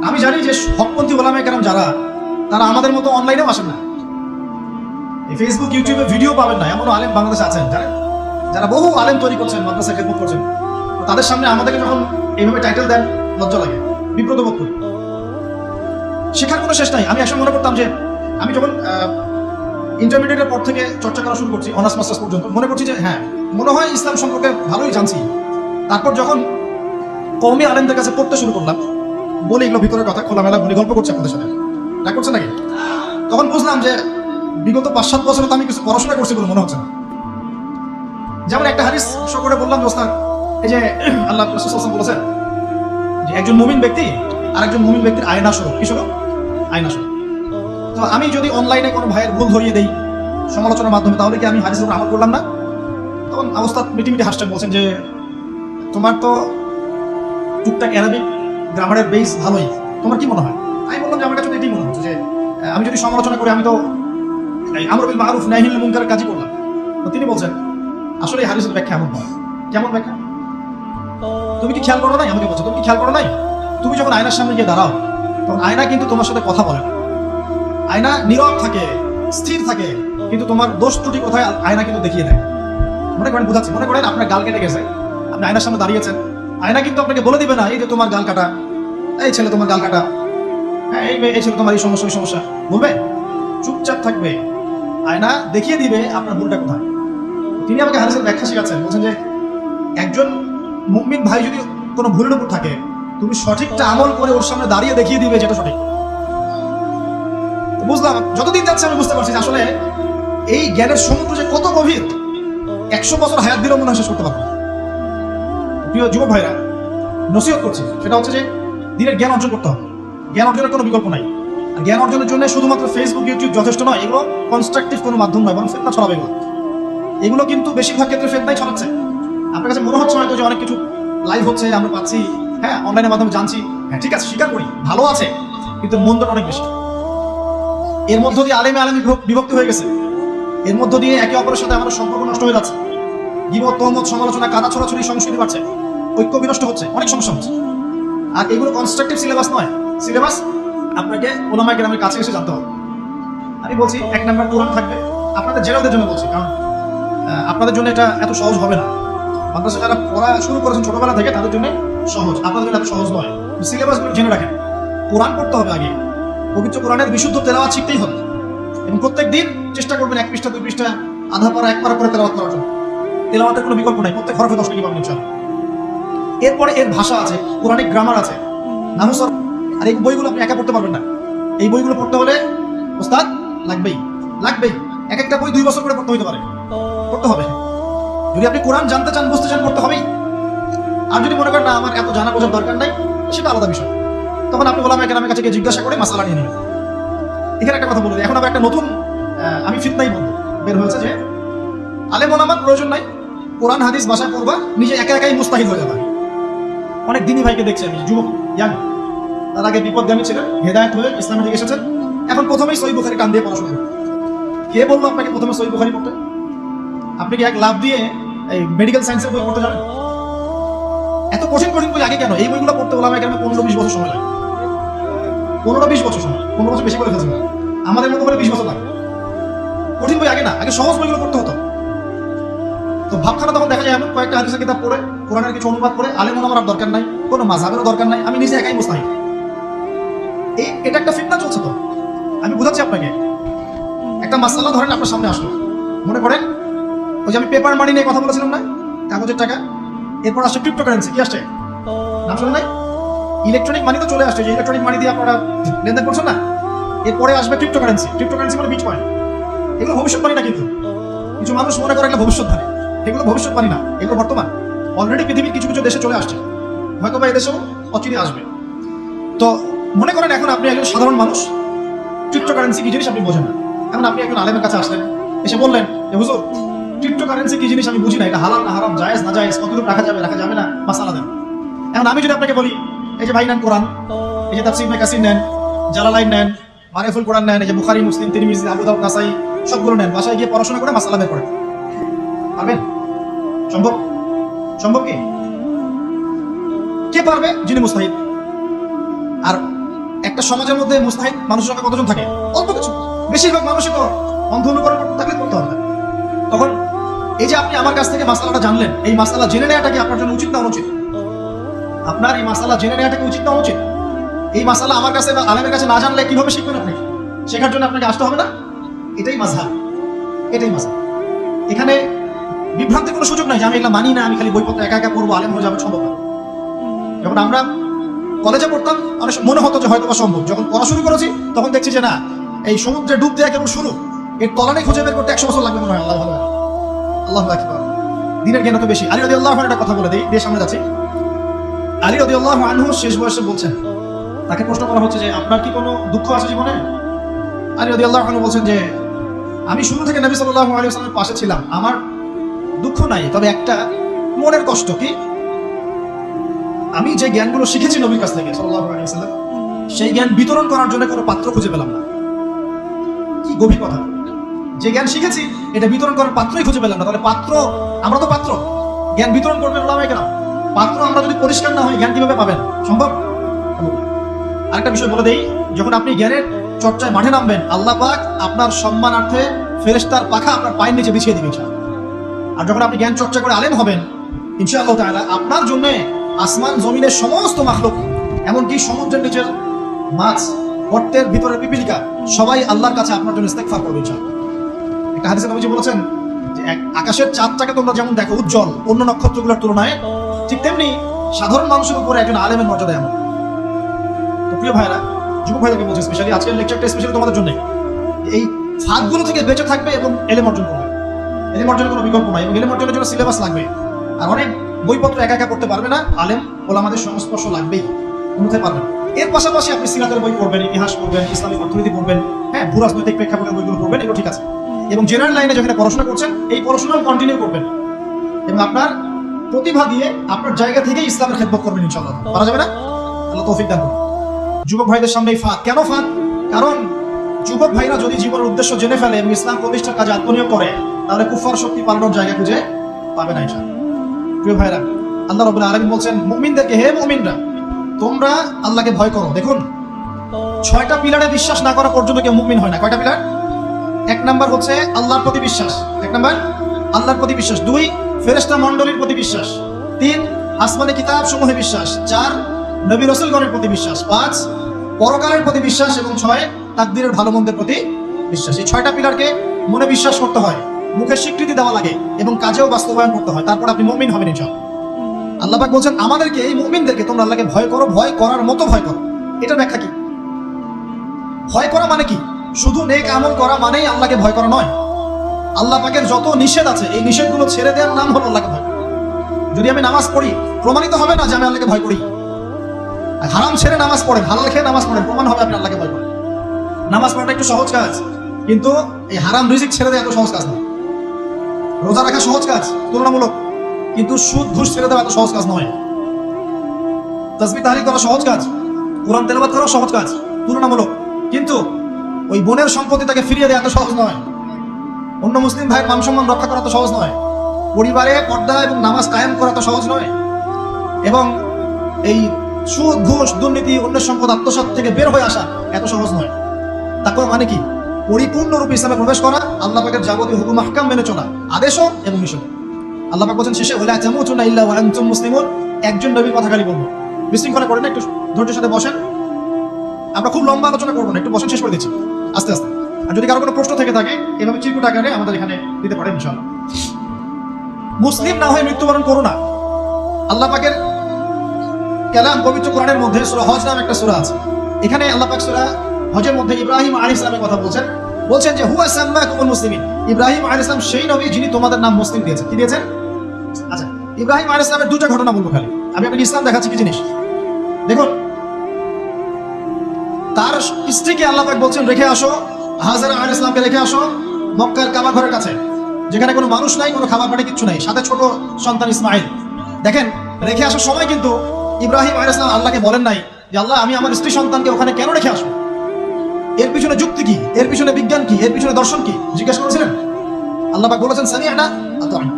আমি জানি যে হকপন্থী ওলামায়ে কেরাম যারা, তারা আমাদের মতো অনলাইনেও আসেন না, এই ফেসবুক ইউটিউবে ভিডিও পাবেন না, এমন আলেম বাংলাদেশে আছেন যারা বহু আলেম তৈরি করছেন, মাদ্রাসা খেদমত করছেন। তাদের সামনে আমাদেরকে যখন এইভাবে টাইটেল দেন, লজ্জা লাগে, বিব্রত বোধ করি। শেখার কোনো শেষ নাই। আমি একসময় মনে করতাম যে, আমি যখন ইন্টারমিডিয়েটের পর থেকে চর্চা করা শুরু করছি, অনার্স মাস্টার্স পর্যন্ত, মনে করছি যে হ্যাঁ, মনে হয় ইসলাম সম্পর্কে ভালোই জানছি। তারপর যখন কওমি আলেমদের কাছে পড়তে শুরু করলাম, বলি এগুলো ভিতরের কথা, খোলামেলা বলি, গল্প করছি আপনাদের সাথে, রাগ করছে নাকি? তখন বুঝলাম যে বিগত 5-7 বছরে তো আমি কিছু পড়াশোনা করছি বলে মনে হচ্ছে না। যেমন একটা হাদিস শো করে বললাম, দোস্তার, এই যে আল্লাহ রাসূল সাল্লাল্লাহু আলাইহি ওয়াসাল্লাম বলেছেন যে একজন মুমিন ব্যক্তি আর একজন মুমিন ব্যক্তির আয়না স্বরূপ। কি স্বরূপ? আয়না স্বরূপ। তো আমি যদি অনলাইনে কোনো ভাইয়ের ভুল ধরিয়ে দেই সমালোচনার মাধ্যমে, তাহলে কি আমি হাদিসের উপর আমল করলাম না? তখন অবস্থা মিটি হাসছেন, বলছেন যে তোমার তো টুকটাক অ্যারাবিক গ্রামারের বেস ভালোই, তোমার কি মনে হয়? আমি বললাম যে আমার কাছে এটাই মনে হচ্ছে যে আমি যদি সমালোচনা করি, আমি তো আমর বিল মারুফ নাহি আনিল মুনকারের কাজই করলাম। তো তিনি বলছেন, আসলে এই হাদিসের ব্যাখ্যা এমন নয়। কেমন ব্যাখ্যা? তুমি কি খেয়াল করো নাই? আমাকে বলছো, তুমি কি খেয়াল করো নাই? তুমি যখন আয়নার সামনে গিয়ে দাঁড়াও, তখন আয়না কিন্তু তোমার সাথে কথা বলে না। আয়না নীরব থাকে, স্থির থাকে, কিন্তু তোমার দোষ ত্রুটি কোথায় আয়না কিন্তু দেখিয়ে দেয়। মনে করেন, বুঝাচ্ছি, মনে করেন আপনার গাল কেটে গেছে, আপনি আয়নার সামনে দাঁড়িয়েছেন, আয়না কিন্তু আপনাকে বলে দিবে না, এই যে তোমার গাল কাটা, এই ছেলে তোমার গাল কাটা, হ্যাঁ এই ছেলে তোমার এই সমস্যা ওই সমস্যা বলবে। চুপচাপ থাকবে, আয়না দেখিয়ে দিবে আপনার ভুলটা কোথায়। তিনি আমাকে হাদিসের ব্যাখ্যা শেখাচ্ছেন, বলছেন যে একজন মুমিন ভাই যদি কোনো ভুলের উপর থাকে, তুমি সঠিকটা আমল করে ওর সামনে দাঁড়িয়ে দেখিয়ে দিবে যেটা সঠিক। বুঝলাম, যতদিন যাচ্ছে আমি বুঝতে পারছি আসলে এই জ্ঞানের সমুদ্র যে কত গভীর, 100 বছর হায়াত দিলেও মনে হয় শেষ করতে পারবো। প্রিয় যুবক ভাইরা, নসিহত করছি, সেটা হচ্ছে যে দিনের জ্ঞান অর্জন করতে হবে। জ্ঞান অর্জনের কোনো বিকল্প নাই। আর জ্ঞান অর্জনের জন্য শুধুমাত্র ফেসবুক ইউটিউব যথেষ্ট নয়, এগুলো কনস্ট্রাকটিভ কোনো মাধ্যম নয়, বরং ফিতনা ছড়াবে এগুলো কিন্তু বেশিরভাগ ক্ষেত্রে ফিতনাই ছড়াচ্ছে। আপনার কাছে মনে হচ্ছে হয়তো যে অনেক কিছু লাইভ হচ্ছে, আমরা পাচ্ছি, হ্যাঁ অনলাইনের মাধ্যমে জানছি, হ্যাঁ ঠিক আছে, স্বীকার করি ভালো আছে, কিন্তু মন্দটা অনেক বেশি। এর মধ্য দিয়ে আলেমে বিভক্তি হয়ে গেছে, এর মধ্য দিয়ে একে অপরের সাথে আমাদের সম্পর্ক নষ্ট হয়ে যাচ্ছে, গীবত, তহমত, সমালোচনা, কাদা ছড়াছড়ি, সংস্কৃতি বাড়ছে, ঐক্য বিনষ্ট হচ্ছে, অনেক সমস্যা হচ্ছে। আর এগুলো কনস্ট্রাকটিভ সিলেবাস নয়। সিলেবাস আপনাকে ওলামায়ে কেরামের কাছে এসে জানতে হবে। আমি বলছি 1 নাম্বার কোরআন থাকবে। আপনাদের জেনারেলদের জন্য বলছি, কারণ আপনাদের জন্য এটা এত সহজ হবে না। মাদ্রাসা যারা পড়া শুরু করেছেন ছোটবেলা থেকে তাদের জন্য সহজ, আপনাদের জন্য এত সহজ নয়। সিলেবাসগুলো জেনে রাখেন। কোরআন পড়তে হবে আগে, পবিত্র কোরআনের বিশুদ্ধ তেলাওয়াত শিখতেই হবে, এবং প্রত্যেক দিন চেষ্টা করবেন 1 পৃষ্ঠা 2 পৃষ্ঠা আধা পারা 1 পারা করে তেলাওয়াত করার জন্য। তেলাওয়াতের কোনো বিকল্প নাই, প্রত্যেক হরফে 10 টাকা পাবেন ইনশাআল্লাহ। এরপরে এর ভাষা আছে, কোরআনিক গ্রামার আছে, নাহু সরফ। আর এই বইগুলো আপনি একা পড়তে পারবেন না। এই বইগুলো পড়তে হলে ওস্তাদ লাগবেই। এক একটা বই 2 বছর করে পড়তে হইতে পারে, পড়তে হবে। যদি আপনি কোরআন জানতে চান, বুঝতে চান, পড়তে হবেই। আর যদি মনে করেন না আমার এত জানা বোঝার দরকার নাই, সেটা আলাদা বিষয়। তখন আপনি ওলামায়ে কেরামের কাছে গিয়ে জিজ্ঞাসা করে মাসালা নিয়ে নেবেন। এখানে একটা কথা বলে দিই, এখন আবার একটা নতুন আমি ফিতনাই বলবো বের হয়েছে যে আলেম ওলামার প্রয়োজন নাই, কোরআন হাদিস ভাষায় পড়বা, নিজে একা একাই মুস্তাহিদ হয়ে যাবে। অনেক দিনী ভাইকে দেখছি আমি, যুবক ইয়াং, তার আগে বিপদগামী ছিলেন, হেদায়েত হয়ে ইসলামের দিকে এসেছেন, এখন প্রথমেই সহিহ বুখারী টান দিয়ে পড়াশোনা করেন। কে বলবো আপনাকে প্রথমে সহিহ বুখারী পড়তে? আপনি কি এক লাভ দিয়ে এই মেডিকেল সায়েন্সের বই পড়তে যাবেন? এত কঠিন বই আগে কেন? এই বইগুলো পড়তে ওলামায়ে কেরামের 15-20 বছর সময় লাগে। 15-20 বছর সময়, 15 বছর বেশি করে ফেলছে। আমাদের মতো করে 20 বছর লাগে। কঠিন বই আগে না, আগে সহজ বইগুলো পড়তে হতো। তো ভাবখানা তখন দেখা যায় এমন কয়েকটা হাদিসের কিতাব পড়ে, কোরআনের কিছু অনুবাদ করে, আলেম ওলামার দরকার নাই, কোনো মাযহাবেরও দরকার নাই, আমি নিজে একাই মুস্তাহিদ। এটা একটা ফিতনা চলছে। তো আমি বুঝাচ্ছি আপনাকে, একটা মাসআলা ধরেন আপনার সামনে আসলো, মনে করেন ওই যে আমি পেপার মানি নিয়ে কথা বলেছিলাম না, কাগজের টাকা, এরপর আসছে ক্রিপ্টোকারেন্সি। কি আসছে? নাম শুনে নাই? ইলেকট্রনিক মানি তো চলে আসছে, যে ইলেকট্রনিক মানি দিয়ে আপনারা লেনদেন করছেন না, এরপরে আসবে ক্রিপ্টোকারেন্সি। ক্রিপ্টোকারেন্সি মানে বিটকয়েন। এগুলো ভবিষ্যৎবাণী না, কিন্তু কিছু মানুষ মনে করে এগুলো ভবিষ্যৎবাণী। এগুলো ভবিষ্যৎবাণী না, এগুলো বর্তমান। অলরেডি পৃথিবীর কিছু কিছু দেশে চলে আসছে, হয়তো বা এদেশেও অচিরে আসবে। তো মনে করেন এখন আপনি একজন সাধারণ মানুষ, ক্রিপ্টোকারেন্সি কি জিনিস আপনি বোঝেন না। এখন আপনি একজন আলেমের কাছে আসলেন, এসে বললেন যে হুজুর ক্রিপ্টোকারেন্সি কি জিনিস আমি বুঝি না, এটা হালাল না হারাম, জায়েজ না জায়েজ, কতটুকু রাখা যাবে না, মাসালা দেন। এখন আমি যদি আপনাকে বলি এই যে ভাই নেন কোরআন, এই যে তাফসীর ইবনে কাসির নেন, জালালাইন নেন, মারিফুল কোরআন নেন, এই যে বুখারী, মুসলিম, তিরমিজি, আবু দাউদ, নাসাই, সবগুলো নেন, বাসায় গিয়ে পড়াশোনা করে মাসালা বের করেন, পারবেন? সম্ভব কি? কে পারবে? যিনি মুস্তাহিদ। আর একটা সমাজের মধ্যে মুস্তাহিদ মানুষের সংখ্যা কতজন থাকে? অল্প কিছু। বেশিরভাগ মানুষই তো অন্ধ অনুকরণ তাকে করতে হবে। তখন এই যে আপনি আমার কাছ থেকে মাসালাটা জানলেন, এই মাসালা জেনে নেওয়াটা কি আপনার জন্য উচিত না অনুচিত? আপনার এই মাসালা জেনে নেওয়াটা কি উচিত না অনুচিত? এই মাসালা আমার কাছে বা আলেমের কাছে না জানলে কিভাবে শিখবেন আপনি? শেখার জন্য আপনাকে আসতে হবে না? এটাই মাযহাব, এটাই মাযহাব। এখানে বিভ্রান্তির কোনো সুযোগ নাই যে আমি এগুলো মানি না, আমি খালি বইপত্র একা একা পড়বো, আলেম হয়ে যাবে, সম্ভব না। যখন আমরা কলেজে পড়তাম অনেক মনে হতো যে হয়তো বা সম্ভব, যখন পড়া শুরু করেছি তখন দেখছি যে না, এই সমুদ্রে ডুব দেওয়া কেবল শুরু, এর তলানে খুঁজে বের করতে 100 বছর লাগবে মনে হয়। আল্লাহ ভালো, আল্লাহু আকবার। দিনের জ্ঞান তো বেশি। আলী রাদিয়াল্লাহু আনহু একটা কথা বলে দেই, দিয়ে সামনে যাচ্ছি। আলী রাদিয়াল্লাহু আনহু শেষ বয়সে বলছেন, তাকে প্রশ্ন করা হচ্ছে যে আপনার কি কোনো দুঃখ আছে জীবনে? আলী রাদিয়াল্লাহু আনহু বলছেন যে আমি শুরু থেকে নবী সাল্লাল্লাহু আলাইহি ওয়াসাল্লামের পাশে ছিলাম, আমার দুঃখ নাই, তবে একটা মনের কষ্ট। কি? আমি যে জ্ঞানগুলো শিখেছি নবীর কাছ থেকে সাল্লাল্লাহু আলাইহি ওয়াসাল্লাম, সেই জ্ঞান বিতরণ করার জন্য কোনো পাত্র খুঁজে পেলাম না। কি গভীর কথা! যে জ্ঞান শিখেছি এটা বিতরণ করার পাত্রই খুঁজে পেলাম না। তাহলে পাত্র, আমরা তো পাত্র, জ্ঞান বিতরণ করবেন ওলামায়ে কেরাম। পাত্র আমরা যদি পরিষ্কার না হই, জ্ঞান কিভাবে পাবেন? সম্ভব? আরেকটা বিষয় বলে দেই, যখন আপনি জ্ঞানের চর্চায় মাঠে নামবেন, আল্লাহ পাক আপনার সম্মানার্থে ফেরেশতার পাখা আপনার পায়ের নিচে বিছিয়ে দিবেন ইনশাআল্লাহ। আর যখন আপনি জ্ঞান চর্চা করে আলেম হবেন, ইনশাআল্লাহ তাআলা আপনার জন্য আসমান জমিনের সমস্ত মাখলুক, এমনকি সমুদ্রের নিচের মাছ, গর্তের ভিতরের পিপীলিকা, সবাই আল্লাহর কাছে আপনার জন্য ইস্তেগফার করবে ইনশাআল্লাহ। একটা হাদিসে নবীজি বলেছেন যে আকাশের চাঁদটাকে তোমরা যেমন দেখো উজ্জ্বল অন্য নক্ষত্রগুলোর তুলনায়, ঠিক তেমনি সাধারণ মানুষের উপরে একজন আলেমের মর্যাদা এমন। তো প্রিয় ভাইরা, যুবক ভাইদেরকে বলছি স্পেশালি, আজকের লেকচারটা স্পেশালি তোমাদের জন্য। এই ফাঁদগুলো থেকে বেঁচে থাকবে এবং এলেম অর্জন করবে। এলেম অর্জনের কোনো বিকল্প নাই, এবং এলেম অর্জনের জন্য সিলেবাস লাগবে। আর অনেক বইপত্র একা একা পড়তে পারবে না, আলেম ওলামাদের সংস্পর্শ লাগবেই, অন্যথায় পারবেন। এর পাশাপাশি আপনি সিরাতের বই পড়বেন, ইতিহাস পড়বেন, ইসলামিক অর্থনীতি পড়বেন, হ্যাঁ, ভূরাজনৈতিক প্রেক্ষাপটের বইগুলো পড়বেন, এগুলো ঠিক আছে। এবং জেনারেল লাইনে যেখানে পড়াশোনা করছেন, এই পড়াশোনাও কন্টিনিউ করবেন, এবং আপনার প্রতিভা দিয়ে আপনার জায়গা থেকে ইসলামের খেদমত করবেন ইনশাআল্লাহ। পারা যাবে না? আল্লাহ তৌফিক দান করুন। যুবক ভাইদের সামনে এই ফাঁদ। কেন ফাঁদ? কারণ যুবক ভাইরা যদি জীবনের উদ্দেশ্য জেনে ফেলে এবং ইসলাম প্রতিষ্ঠার কাজে আত্মনিয়োগ করে, তাহলে কুফার শক্তি পালানোর জায়গা খুঁজে পাবে না ইনশাআল্লাহ। প্রিয় ভাইরা, আল্লাহ রাব্বুল আলামিন বলছেন মুমিনদেরকে, হে মুমিনরা, তোমরা আল্লাহকে ভয় করো। দেখুন, 6টা পিলারে বিশ্বাস না করা পর্যন্ত কেউ মুমিন হয় না। কয়টা পিলার? এক নাম্বার হচ্ছে আল্লাহর প্রতি বিশ্বাস, এক নাম্বার আল্লাহর প্রতি বিশ্বাস, 2 ফেরেশতা মণ্ডলীর প্রতি বিশ্বাস, 3 আসমানি কিতাব সমূহে বিশ্বাস, 4 নবী রাসূলগণের প্রতি বিশ্বাস, 5 পরকালের প্রতি বিশ্বাস এবং 6 তাকদীরের ভালো মন্দের প্রতি বিশ্বাস। এই 6টা পিলারকে মনে বিশ্বাস করতে হয়, মুখে স্বীকৃতি দেওয়া লাগে এবং কাজেও বাস্তবায়ন করতে হয়, তারপর আপনি মুমিন হবেন ইনশাআল্লাহ। আল্লাহ পাক বলছেন আমাদেরকে, এই মুমিনদেরকে তোমরা আল্লাহকে ভয় করো, ভয় করার মতো ভয় করো। এটার ব্যাখ্যা কি? ভয় করা মানে কি? শুধু নেক আমল করা মানেই আল্লাহকে ভয় করা নয়। আল্লাহ পাকের যত নিষেধ আছে এই নিষেধগুলো ছেড়ে দেওয়ার নাম হলো আল্লাহকে ভয়। যদি আমি নামাজ পড়ি, প্রমাণিত হবে না যে আমি আল্লাহকে ভয় করি। হারাম ছেড়ে নামাজ পড়েন, হালাল খেয়ে নামাজ পড়েন, প্রমাণ হবে আপনি আল্লাহকে ভয় করেন। নামাজ পড়াটা একটু সহজ কাজ, কিন্তু এই হারাম রিজিক ছেড়ে দেওয়া এত সহজ কাজ না। রোজা রাখা সহজ কাজ তুলনামূলক, কিন্তু সুদ ঘুষ ছেড়ে দেওয়া এত সহজ কাজ নয়। তাসবিহ তাহলিল করা সহজ কাজ, কোরআন তেলাওয়াত করা সহজ কাজ তুলনামূলক, কিন্তু ওই বোনের সম্পত্তি তাকে ফিরিয়ে দেওয়া এত সহজ নয়। অন্য মুসলিম ভাইয়ের মান সম্মান রক্ষা করা তো সহজ নয়। পরিবারে পর্দা এবং নামাজ কায়েম করা তো সহজ নয়। এবং এই সুদ ঘুষ দুর্নীতি অন্যের সম্পদ আত্মসাৎ থেকে বের হয়ে আসা এত সহজ নয়। তারপর মানে কি? পরিপূর্ণরূপে ইসলামে প্রবেশ করা, আল্লাহ পাকের যাবতীয় হুকুম আহকাম মেনে চলা, আদেশও এবং নিষেধ। আল্লাহ পাক বলেন শেষে ওয়ালা তামুতুনা ইল্লা ওয়া আনতুম মুসলিমুন। একজন নবীর কথা খালি বলবো, বিশৃঙ্খলা করেন না, একটু ধৈর্যের সাথে বসেন। আমরা খুব লম্বা আলোচনা করবো না, একটু বসেন, শেষ করে দিচ্ছি আস্তে আস্তে। আর যদি কারো কোনো প্রশ্ন থেকে থাকে এভাবে চিরকুট আকারে আমাদের এখানে দিতে পারেন ইনশাআল্লাহ। মুসলিম না হয়ে মৃত্যুবরণ করো না। আল্লাহ পাকের কালাম পবিত্র কোরআনের মধ্যে সূরা হজ নামে একটা সূরা আছে। এখানে আল্লাহ পাক সূরা হজের মধ্যে ইব্রাহিম আলাইহিস সালামের কথা বলছেন যে হুয়া সাম্মাকুমুল মুসলিমিন। ইব্রাহিম আলাইহিস সালাম সেই নবী যিনি তোমাদের নাম মুসলিম দিয়েছেন। কি দিয়েছেন? আচ্ছা, ইব্রাহিম আলাইহিস সালামের দুটো ঘটনা বলবো খালি, আমি আপনাকে ইসলাম দেখাচ্ছি কি জিনিস। দেখুন, তার স্ত্রীকে আল্লাহ পাক বলছেন রেখে আসো, হাজেরা আলাইহিস সালামকে রেখে আসো মক্কার কাবা ঘরের কাছে, যেখানে কোনো মানুষ নাই, কোনো খাবার পানি কিচ্ছু নাই, সাথে ছোট সন্তান ইসমাইল। দেখেন, রেখে আসার সময় কিন্তু ইব্রাহিম আলাইহিস সালাম আল্লাহকে বলেন নাই যে আল্লাহ আমি আমার স্ত্রী সন্তানকে ওখানে কেন রেখে আসবো, এর পিছনে যুক্তি কি, এর পিছনে বিজ্ঞান কি, এর পিছনে দর্শন কি জিজ্ঞেস করেছিলেন? আল্লাহ পাক বলেছেন সামি'না আতা'না।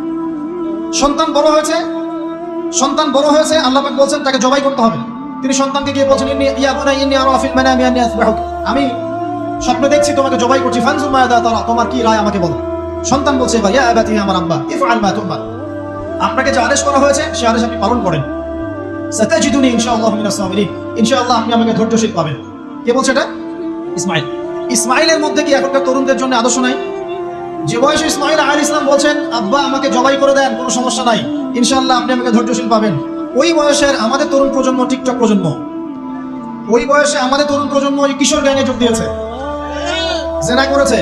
সন্তান বড় হয়েছে, আল্লাহ পাক বলছেন তাকে জবাই করতে হবে। তিনি সন্তানকে গিয়ে বলছেন ইয়া বুনাইয়া ইন্নী আরা ফিল মানামি আন্নী আযবাহুক, আমি স্বপ্নে দেখছি তোমাকে জবাই করছি, ফানজুর মাযা তারা, তোমার কি রায় আমাকে বলো। সন্তান বলছে ইয়া আবাতি, আমার আব্বা, ইফআল মা তু'মার, আপনাকে যে আদেশ করা হয়েছে সেই আদেশ আপনি পালন করেন। সাতাজিদুনি ইনশাআল্লাহু মিনাস সাবিরিন, ইনশাআল্লাহ আপনি আমাকে ধৈর্যশীল পাবেন। কে বলছে এটা? ইসমাইল। ইসমাইলের মধ্যে কি এখনকার তরুণদের জন্য আদর্শ নাই? যে বয়সে ইসমাইল আলাইহিস সালাম বলছেন আব্বা আমাকে জবাই করে দেন, কোনো সমস্যা নাই, ইনশাআল্লাহ আপনি আমাকে ধৈর্যশীল পাবেন। ওই বয়সের আমাদের তরুণ প্রজন্ম টিকটক প্রজন্ম, ওই বয়সে আমাদের তরুণ প্রজন্ম ওই কিশোর গ্যাংয়ে যোগ দিয়েছে, জেনা করেছে,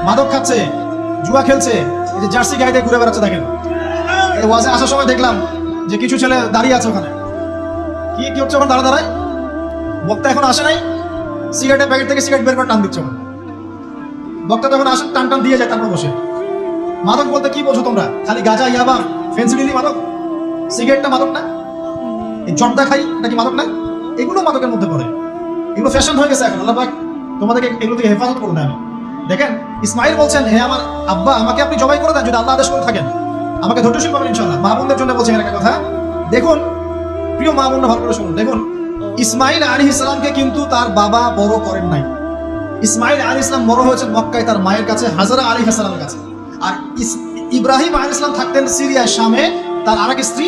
মাদক খাচ্ছে, জুয়া খেলছে, এই যে জার্সি গাড়িতে ঘুরে বেড়াচ্ছে। দেখেন, এই ওয়াজে আসার সময় দেখলাম যে কিছু ছেলে দাঁড়িয়ে আছে ওখানে। কি হচ্ছে ওখানে দাঁড়ায়? বক্তা এখন আসে নাই, সিগারেটের প্যাকেট থেকে সিগারেট বের করে টান দিচ্ছে। বক্তা তখন আসে, টান টান দিয়ে যায়, তারপর বসে। মাদক বলতে কি বোঝো তোমরা? খালি গাঁজা, ইয়াবা, ফেন্সিডিল মাদক? সিগারেটটা মাদক না? এই জর্দা খাই নাকি মাদক না? এগুলো মাদকের মধ্যে পড়ে, এগুলো ফ্যাশন হয়ে গেছে এখন। আল্লাহ পাক তোমাদেরকে এগুলো থেকে হেফাজত করুন। আমি দেখেন, ইসমাইল বলছেন হে আমার আব্বা আমাকে আপনি জবাই করে দেন, যদি আল্লাহ আদেশ করে থাকেন, আমাকে ধৈর্যশীল পাবেন ইনশাআল্লাহ। মা বোনদের জন্য বলছেন একটা কথা, দেখুন প্রিয় মা বোনরা ভালো করে শুনুন। দেখুন, ইসমাইল আলাইহিস সালামকে কিন্তু তার বাবা বড় করেন নাই। ইসমাইল আলাইহিস সালাম বড় হয়েছেন মক্কায় তার মায়ের কাছে, হাজরা আলাইহিস সালামের কাছে। আর ইব্রাহিম আলাইহিস সালাম থাকতেন সিরিয়ার শামে তার আরেক স্ত্রী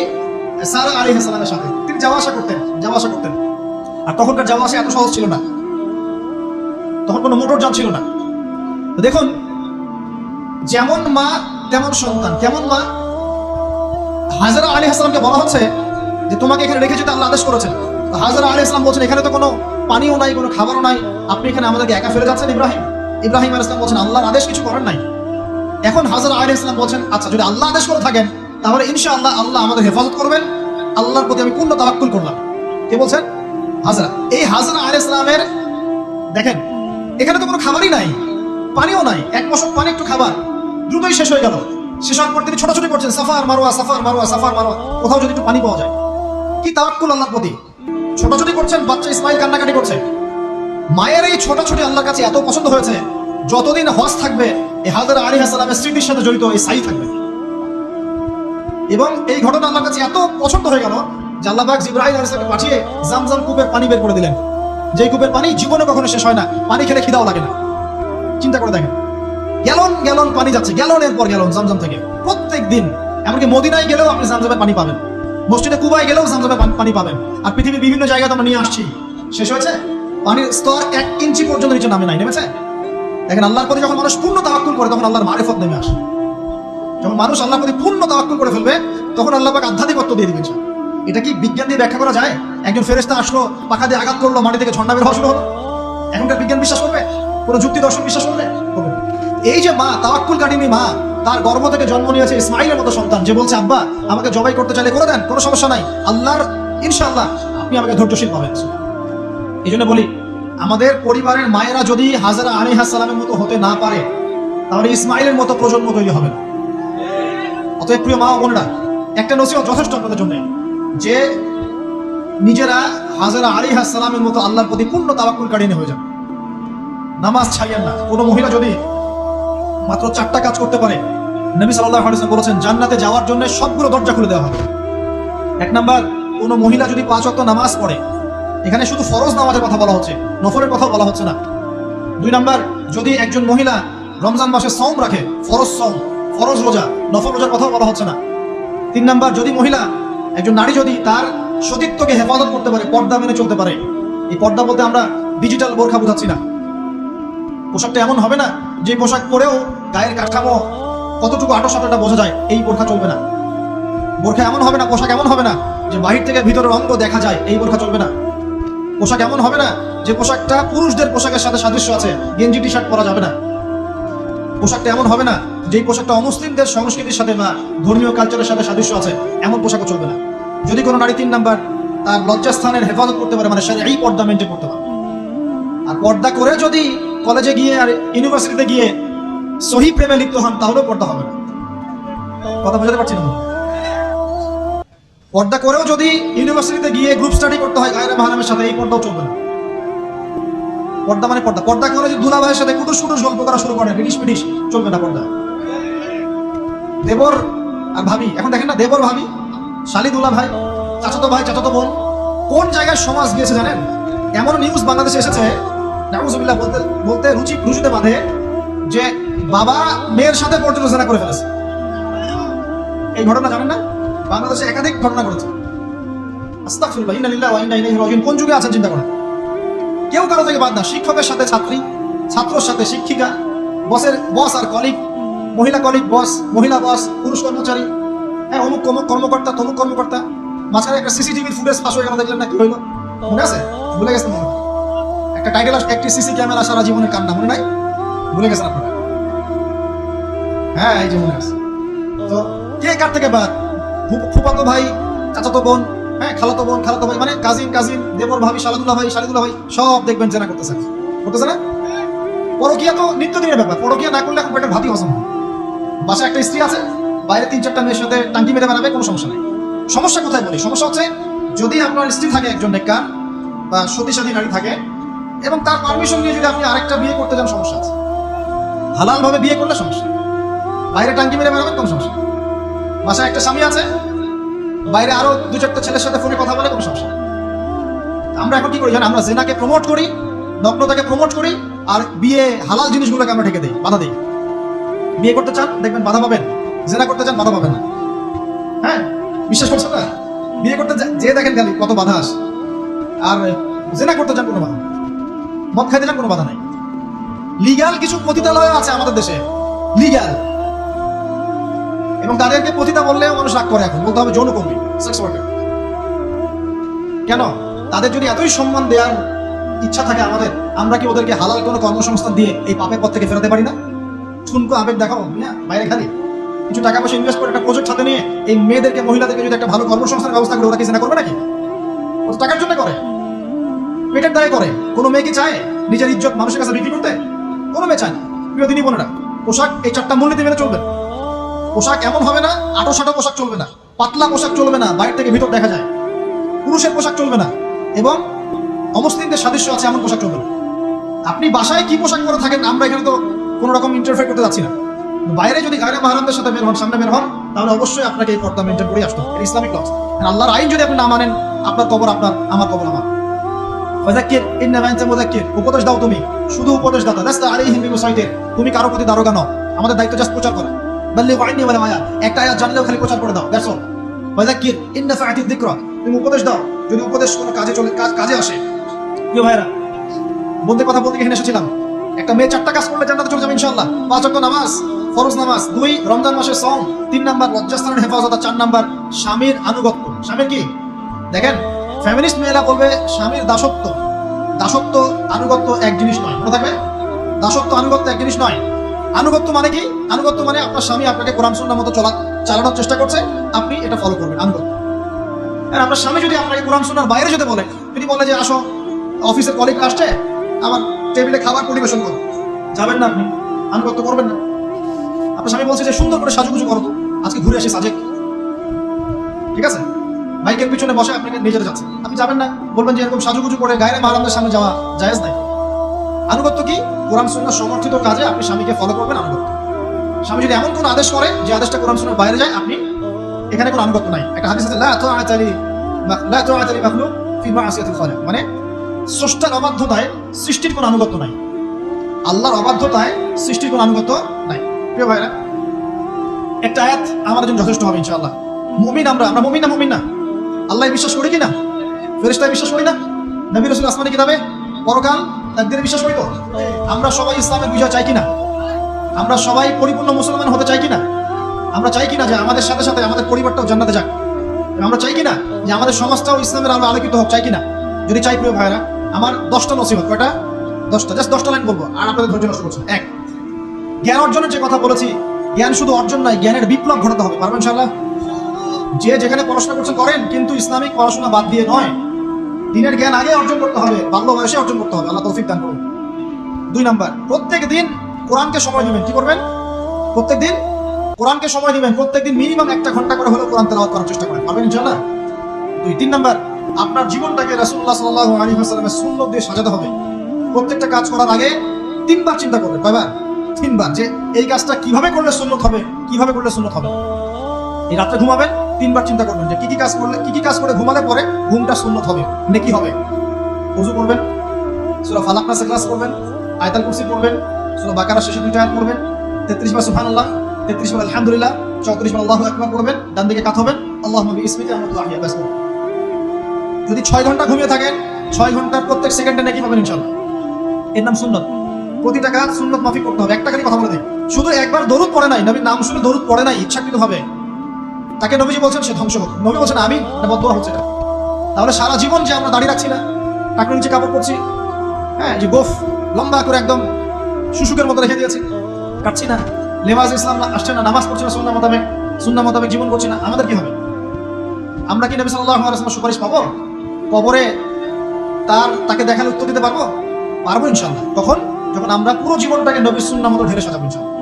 সারা আলাইহিস সালামের সাথে। তিনি যাওয়া আসা করতেন। আর তখনকার যাওয়া আসা এত সহজ ছিল না, তখন কোনো মোটর যান ছিল না। তো দেখুন, যেমন মা তেমন সন্তান। কেমন মা? হাজরা আলাইহিস সালামকে বলা হচ্ছে যে তোমাকে এখানে রেখে যেতে আল্লাহ আদেশ করেছেন। হাজরা আলাইহিস সালাম বলছেন এখানে তো কোনো পানিও নাই, কোনো খাবারও নাই, আপনি এখানে আমাদেরকে একা ফেলে যাচ্ছেন। ইব্রাহিম আলাইহিস সালাম বলছেন আল্লাহর আদেশ কিছু করেন নাই। এখন হাজরা আলাইহিস সালাম বলছেন আচ্ছা যদি আল্লাহ আদেশ করে থাকেন তাহলে ইনশাআল্লাহ আল্লাহ আমাদের হেফাজত করবেন, আল্লাহর প্রতি আমি পূর্ণ তাওয়াক্কুল করলাম। কে বলছেন? হাজরা। এই হাজরা আলাইহিস সালামের দেখেন, এখানে তো কোনো খাবারই নাই, পানিও নাই, এক মশক পানি একটু খাবার দ্রুতই শেষ হয়ে গেল। শেষ হওয়ার পর তিনি ছোটাছুটি করছেন, সাফার মারোয়া, কোথাও যদি একটু পানি পাওয়া যায়। কি তাওয়াক্কুল আল্লাহর প্রতি, ছোটাছুটি করছেন। বাচ্চা ইসমাইল কান্নাকাটি করছে। মায়ের এই ছোটাছুটি আল্লাহর কাছে এত পছন্দ হয়েছে, যতদিন হজ থাকবে এই হাজরা আলাইহিস সালামের স্মৃতির সাথে জড়িত এই সাই থাকবে। এবং এই ঘটনা আল্লাহর কাছে এত পছন্দ হয়ে গেল যে আল্লাহ পাক জিবরাইল আলাইহিস সালামকে পাঠিয়ে জামজাম কূপের পানি বের করে দিলেন, যেই কূপের পানি জীবনে কখনো শেষ হয় না, পানি খেলে খিদাও লাগে না। চিন্তা করে দেখেন, গ্যালন গ্যালন পানি যাচ্ছে, গ্যালনের পর গ্যালন জামজাম থেকে প্রত্যেক দিন। এমনকি মদিনায় গেলেও আপনি জামজামের পানি পাবেন, মসজিদে কুবায় গেলেও জামজামের পানি পাবেন। আর পৃথিবীর বিভিন্ন জায়গায় তো আমরা নিয়ে আসছি, শেষ হয়েছে? পানির স্তর 1 ইঞ্চি পর্যন্ত নিচে নামে নাই, নেমেছে? দেখেন, আল্লাহর প্রতি যখন মানুষ পূর্ণ তাওয়াক্কুল করে তখন আল্লাহর মারিফত নেমে আসে। যখন মানুষ আল্লাহর প্রতি পূর্ণ তাওয়াক্কুল করে ফেলবে তখন আল্লাহ পাক আধ্যাত্মিকত্ব দিয়ে দিবেন। এটা কি বিজ্ঞান দিয়ে ব্যাখ্যা করা যায়? একজন ফেরেশতা আসলো, পাখা দিয়ে আঘাত করলো, মাটি থেকে ঝর্ণা বের হওয়া শুরু হলো, এখনকার বিজ্ঞান বিশ্বাস করবে? কোনো যুক্তি দর্শন বিশ্বাস করবে? এই যে মা তাওয়াক্কুল কাটিনি মা, তার গর্ভ থেকে জন্ম নিয়েছে ইসমাইলের মতো সন্তান, যে বলছে আব্বা আমাকে জবাই করতে চাইলে করে দেন, কোনো সমস্যা নাই, আল্লাহর ইনশাআল্লাহ আপনি আমাকে ধৈর্যশীল পাবেন। এই জন্য বলি, আমাদের পরিবারের মায়েরা যদি হাজরা আলাইহিস সালামের মতো হতে না পারে তাহলে ইসমাইলের মতো প্রজন্ম তৈরি হবে না। অতএব প্রিয় মা ও বোনেরা, একটা নসিহত যথেষ্ট আপনাদের জন্য, যে নিজেরা হাজরা আলাইহিস সালামের মতো আল্লাহর প্রতি পূর্ণ তাওয়াক্কুল কাটিয়ে হয়ে যান। নামাজ ছাড়িয়েন না। কোনো মহিলা যদি মাত্র 4টা কাজ করতে পারে, নবী সাল্লাল্লাহু আলাইহি ওয়াসাল্লাম বলেছেন জান্নাতে যাওয়ার জন্য সবগুলো দরজা খুলে দেওয়া হবে। 1 নাম্বার, কোনো মহিলা যদি 5 ওয়াক্ত নামাজ পড়ে, এখানে শুধু ফরজ নামাজের কথা বলা হচ্ছে, নফলের কথা বলা হচ্ছে না। 2 নাম্বার, যদি একজন মহিলা রমজান মাসে সওম রাখে, ফরজ সওম, ফরজ রোজা, নফল রোজার কথাও বলা হচ্ছে না। 3 নাম্বার, যদি মহিলা, একজন নারী যদি তার সতীত্বকে হেফাজত করতে পারে, পর্দা মেনে চলতে পারে। এই পর্দা বলতে আমরা ডিজিটাল বোরখা বোঝাচ্ছি না। পোশাকটা এমন হবে না যে পোশাক পরেও গায়ের কাঠামো কতটুকু আটো-সাটোটা বোঝা যায়, এই বোরখা চলবে না। বোরখা এমন হবে না, পোশাক এমন হবে না যে বাহির থেকে ভিতরের অঙ্গ দেখা যায়, এই বোরখা চলবে না। পোশাক এমন হবে না যে পোশাকটা পুরুষদের পোশাকের সাথে সাদৃশ্য আছে, গেঞ্জি টি শার্ট পরা যাবে না। পোশাকটা এমন হবে না যে পোশাকটা অমুসলিমদের সংস্কৃতির সাথে বা ধর্মীয় কালচারের সাথে সাদৃশ্য আছে, এমন পোশাকও চলবে না। যদি কোনো নারী 3 নাম্বার তার লজ্জাস্থানের হেফাজত করতে পারে, মানে এই পর্দা মেনটেন করতে পারে। আর পর্দা করে যদি কলেজে গিয়ে আর ইউনিভার্সিটিতে গিয়ে সহি প্রেমে লিপ্ত হন, তাহলেও পর্দা হবে না। কথা বোঝাতে পারছি না? পর্দা করেও যদি ইউনিভার্সিটিতে গিয়ে গ্রুপ স্টাডি করতে হয় গায়রে মাহরামের সাথে, এই পর্দাও চলবে না। পর্দা মানে পর্দা। পর্দা করে যদি দুলা ভাইয়ের সাথে কুটুস কুটুস গল্প করা শুরু করে, ব্রিটিশ চলবে না পর্দা। দেবর আর ভাবি, এখন দেখেন না, দেবর ভাবি, শালি দুলা ভাই, চাচাতো ভাই চাচাতো বোন, কোন জায়গায় সমাজ গিয়েছে জানেন? এমন নিউজ বাংলাদেশে এসেছে, নাউজুবিল্লাহ বলতে রুচিতে বাঁধে, যে বাবা মেয়ের সাথে পর্যন্ত জেনা করে ফেলেছে। এই ঘটনা জানেন না? বাংলাদেশে একাধিক ঘটনা ঘটেছে। আস্তাগফিরুল্লাহ, ইন্না লিল্লাহি ওয়া ইন্না ইলাইহি রাজিউন। কোন যুগে আছেন চিন্তা করেন। কেউ কারো থেকে বাদ না, শিক্ষকের সাথে ছাত্রী, ছাত্রর সাথে শিক্ষিকা, বস আর কলিগ, মহিলা কলিগ বস, মহিলা বস, পুরুষ কর্মচারী, হ্যাঁ অমুক কর্মকর্তা তমুক কর্মকর্তা। মাঝখানে একটা সিসিটিভির ফুটেজ ফাঁস হয়ে গেল, দেখলেন না কি হইলো? মনে আছে? ভুলে গেছেন মনে হয়? একটা টাইটেল, একটি সিসি ক্যামেরা সারা জীবনের কান্না, মনে নাই? ভুলে গেছেন আপনারা? হ্যাঁ, এই যে মনে আছে। তো কে কার থেকে বাদ? ফুফাতো ভাই, চাচাতো বোন, হ্যাঁ খালাতো বোন, খালাতো ভাই, মানে কাজিন, দেবর ভাবি, শালাদুল্লাহ ভাই, সব দেখবেন জেনা করতেছে না? পরকিয়া তো নিত্যদিনের ব্যাপার। পরকিয়া না করলে এখন পেটের ভাতই হজম হয়। বাসায় একটা স্ত্রী আছে, বাইরে 3-4টা মেয়ের সাথে টাঙ্কি মেরে বেড়াবে, কোনো সমস্যা নেই। সমস্যা কোথায় বলি? সমস্যা হচ্ছে যদি আপনার স্ত্রী থাকে একজন নেককার বা সতীসাধী নারী থাকে, এবং তার পারমিশন নিয়ে যদি আপনি আরেকটা বিয়ে করতে যান, সমস্যা আছে। হালাল ভাবে বিয়ে করলে সমস্যা, বাইরে টাঙ্কি মেরে বেড়াবেন, কোনো সমস্যা। বাসায় একটা স্বামী আছে, বাইরে আরো 2-4টা ছেলের সাথে ফোনে কথা বলে, কোনো সমস্যা। আমরা এখন কি করি জানেন? আমরা জিনাকে প্রমোট করি, নগ্নতাকে প্রমোট করি, আর বিয়ে হালাল জিনিসগুলোকে আমরা ঢেকে দিই, বাধা দিই। বিয়ে করতে চান, দেখবেন বাধা পাবেন। জিনা করতে চান, বাধা পাবেন না। হ্যাঁ, বিশ্বাস করছেন না? বিয়ে করতে যে দেখেন খালি কত বাধা আসে, আর জিনা করতে চান কোনো বাধা, মদ খাইতে চান কোনো বাধা নাই। লিগ্যাল কিছু পতিতালয় আছে আমাদের দেশে, লিগ্যাল, এবং তাদেরকে পতিতা বললেও মানুষ রাগ করে। এখন বলতে হবে যৌনকর্মী, সেক্স ওয়ার্কার। কেন? তাদের যদি এতই সম্মান দেওয়ার ইচ্ছা থাকে আমাদের, আমরা কি ওদেরকে হালাল কোনো কর্মসংস্থান দিয়ে এই পাপের পথ থেকে ফেরাতে পারি না? ঠুনকো আবেগ দেখাও না বাইরে, খালি কিছু টাকা পয়সা ইনভেস্ট করে একটা প্রজেক্ট হাতে নিয়ে এই মেয়েদেরকে, মহিলাদেরকে যদি একটা ভালো কর্মসংস্থানের ব্যবস্থা করে, ওরা কি জিনা করবে নাকি? ও তো টাকার জন্য করে, পেটের দায়ে করে। কোনো মেয়ে কি চায় নিজের ইজ্জত মানুষের কাছে বিক্রি করতে? কোনো মেয়ে চায় না। প্রিয় দিনী বোনেরা, পোশাক এই 4টা মূলনীতি মেনে চলবে। পোশাক এমন হবে না, আটো-সাটো পোশাক চলবে না, পাতলা পোশাক চলবে না, বাইরে থেকে ভিতর দেখা যায়। পুরুষের পোশাক চলবে না, এবং অমুসলিমদের সাদৃশ্য আছে এমন পোশাক চলবে না। আপনি বাসায় কি পোশাক পরে থাকেন, আমরা এখানে তো কোনো রকম ইন্টারফেয়ার করতে যাচ্ছি না। বাইরে যদি গায়রে মাহরামদের সাথে বের হন, সামনে বের হন, তাহলে অবশ্যই আপনাকে এই পর্দা মেনটেন করে আসতে হবে। Islamic laws. আল্লাহর আইন যদি আপনি না মানেন, আপনার কবর আপনার, আমার কবর আমার। ফাযাক্কির ইন্নামা আনতা মুযাক্কির, উপদেশ দাও তুমি, শুধু উপদেশ দাতা। লাস্তা আলাইহিম বিমুসাইতির, তুমি কারো প্রতি দারোগা নও, আমাদের দায়িত্ব জাস্ট প্রচার করা। বাল্লিগু আন্নী ওয়ালাউ আয়া, একটা আয়াত জানলেও খালি প্রচার করে দাও, দ্যাটস অল। ফাযাক্কির ইন নাফাআতিদ যিকরা, তুমি উপদেশ দাও যদি উপদেশ কোনো কাজে আসে। প্রিয় ভাইরা, বলতে কথা বলতে এখানে এসেছিলাম, একটা মেয়ে 4টা কাজ করলে জান্নাতে চলে যাবে ইনশাআল্লাহ। 5 ওয়াক্ত নামাজ, ফরজ নামাজ, 2 রমজান মাসের সওম, 3 নাম্বার লজ্জাস্থানের হেফাজত, 4 নাম্বার স্বামীর আনুগত্য। স্বামীর কি দেখেন, ফ্যামিলিস্ট মেয়েরা বলবে স্বামীর দাসত্ব। দাসত্ব আনুগত্য এক জিনিস নয়, মনে থাকবে, দাসত্ব আনুগত্য এক জিনিস নয়। আনুগত্য মানে কি? আনুগত্য মানে আপনার স্বামী আপনাকে কোরআন সুন্নাহর মতো চালানোর চেষ্টা করছে, আপনি এটা ফলো করবেন, আনুগত্য। আর আপনার স্বামী যদি আপনাকে কোরআন সুন্নাহর বাইরে যেতে বলে, যদি বলে যে আসো অফিসের কলিগ আসছে, আমার টেবিলে খাবার পরিবেশন করো, যাবেন না আপনি, আনুগত্য করবেন না। আপনার স্বামী বলছে যে সুন্দর করে সাজুগুজু করো, আজকে ঘুরে আসি সাজেক, ঠিক আছে, বাইকের পিছনে বসে আপনাকে নিয়ে যেতে যাচ্ছে, আপনি যাবেন না, বলবেন যে এরকম সাজুগুজু করে গায়ে মারামদের সামনে যাওয়া জায়েজ নাই। আনুগত্য কি? কোরআন সুন্নাহ সমর্থিত কাজে আপনি স্বামীকে ফলো করবেন, আনুগত্য। স্বামী যদি এমন কোন আদেশ করে যে আদেশটা কোরআন সুন্নাহর বাইরে যায়, আপনি এখানে কোনো আনুগত্য নাই। একটা হাদিস আছে, লা তাআতা লি মাখলুক ফি মা'সিয়াতিল খালিক, মানে স্রষ্টার অবাধ্যতায় সৃষ্টির কোনো আনুগত্য নাই, আল্লাহর অবাধ্যতায় সৃষ্টির কোনো আনুগত্য নাই। প্রিয় ভাইরা, একটা আয়াত আমাদের জন্য যথেষ্ট হবে ইনশাআল্লাহ। মুমিন আমরা মুমিন না? আল্লাহ বিশ্বাস করি কি না? ফেরেশতায় বিশ্বাস করি না? নবী রাসূল আসমানি কিতাবে, পরকাল, তাকদীরে বিশ্বাস করি তো? আমরা সবাই ইসলামের বিজয় চাই কিনা? আমরা সবাই পরিপূর্ণ মুসলমান হতে চাই কিনা? আমরা চাই কিনা যে আমাদের সাথে সাথে আমাদের পরিবারটাও জান্নাতে যাক? আমরা চাই কিনা যে আমাদের সমাজটাও ইসলামের আলো আলোকিত হোক? চাই কিনা? যদি চাই প্রিয় ভাইরা, আমার 10টা নসিহত। কয়টা? 10টা, জাস্ট 10টা লাইন বলবো, আর আপনাদের ধৈর্য নষ্ট করছেন। 1, জ্ঞান অর্জনের যে কথা বলেছি, জ্ঞান শুধু অর্জন নয়, জ্ঞানের বিপ্লব ঘটাতে হবে। পারবেন ইনশাআল্লাহ? যে যেখানে পড়াশোনা করছেন করেন, কিন্তু ইসলামিক পড়াশোনা বাদ দিয়ে নয়। দিনের জ্ঞান আগে অর্জন করতে হবে, বাল্য বয়সে অর্জন করতে হবে। আল্লাহ তৌফিক দান করুন। 2 নাম্বার, প্রত্যেক দিন কোরআনকে সময় দিবেন। কি করবেন? প্রত্যেক দিন কোরআনকে সময় দিবেন। প্রত্যেক দিন মিনিমাম 1 ঘন্টা করে হলেও কোরআন তেলাওয়াত করার চেষ্টা করেন। পারবেন ইনশাআল্লাহ? 3 নাম্বার, আপনার জীবনটাকে রাসূলুল্লাহ সাল্লাল্লাহু আলাইহি ওয়াসাল্লামের সুন্নাত দিয়ে সাজাতে হবে। প্রত্যেকটা কাজ করার আগে 3 বার চিন্তা করবেন। কয়বার? 3 বার, যে এই কাজটা কিভাবে করলে সুন্নাত হবে, কিভাবে করলে সুন্নাত হবে। এই রাতে ঘুমাবেন, 3 বার চিন্তা করবেন যে কি কি কাজ করে ঘুমালে পরে ঘুমটা সুন্নাত হবে, নেকি হবে। ওযু করবেন, সূরা ফালাক নাসের ক্লাস করবেন, আয়াতুল কুরসি পড়বেন, সূরা বাকারা শেষে 2টা আয়াত পড়বেন, 33 বার সুবহানাল্লাহ, 33 বার আলহামদুলিল্লাহ, 34 বার আল্লাহু আকবার পড়বেন, ডান দিকে কাত হবেন, আল্লাহুম্মা বিইসমিকা আমুতু ওয়া আহইয়া। বাস। যদি 6 ঘন্টা ঘুমিয়ে থাকেন, 6 ঘন্টার প্রত্যেক সেকেন্ডে নেকি পাবেন ইনশাআল্লাহ। এর নাম সুন্নাত। প্রতিটা কাজ সুন্নাত মাফিক করতে হবে। একটা খালি কথা বলে দেই, শুধু একবার দরুদ পড়ে নাই, নবীর নাম শুনে দরুদ পড়ে নাই ইচ্ছাকৃতভাবে, তাকে নবীজি বলছেন সে ধ্বংস হোক। নবী বলছেন আমিন, এটা বদদুয়া হচ্ছে এটা। তাহলে সারা জীবন যে আমরা দাড়ি রাখছি না, টাকনুর নিচে কাপড় পরছি, হ্যাঁ, যে গোফ লম্বা করে একদম শুশুকের মতো রেখে দিয়েছি, কাটছি না, লেবাস ইসলাম আসছে না, নামাজ পড়ছি না, সুন্নাহ মোতাবেক জীবন করছি না, আমাদের কি হবে? আমরা কি নবী সাল্লাল্লাহু আলাইহি ওয়াসাল্লামের সুপারিশ পাবো? কবরে তাকে দেখালে উত্তর দিতে পারবো ইনশাআল্লাহ। তখন যখন আমরা পুরো জীবনটাকে নবীর সুন্নাহ মতো ঢেলে সাজাবো ইনশাআল্লাহ।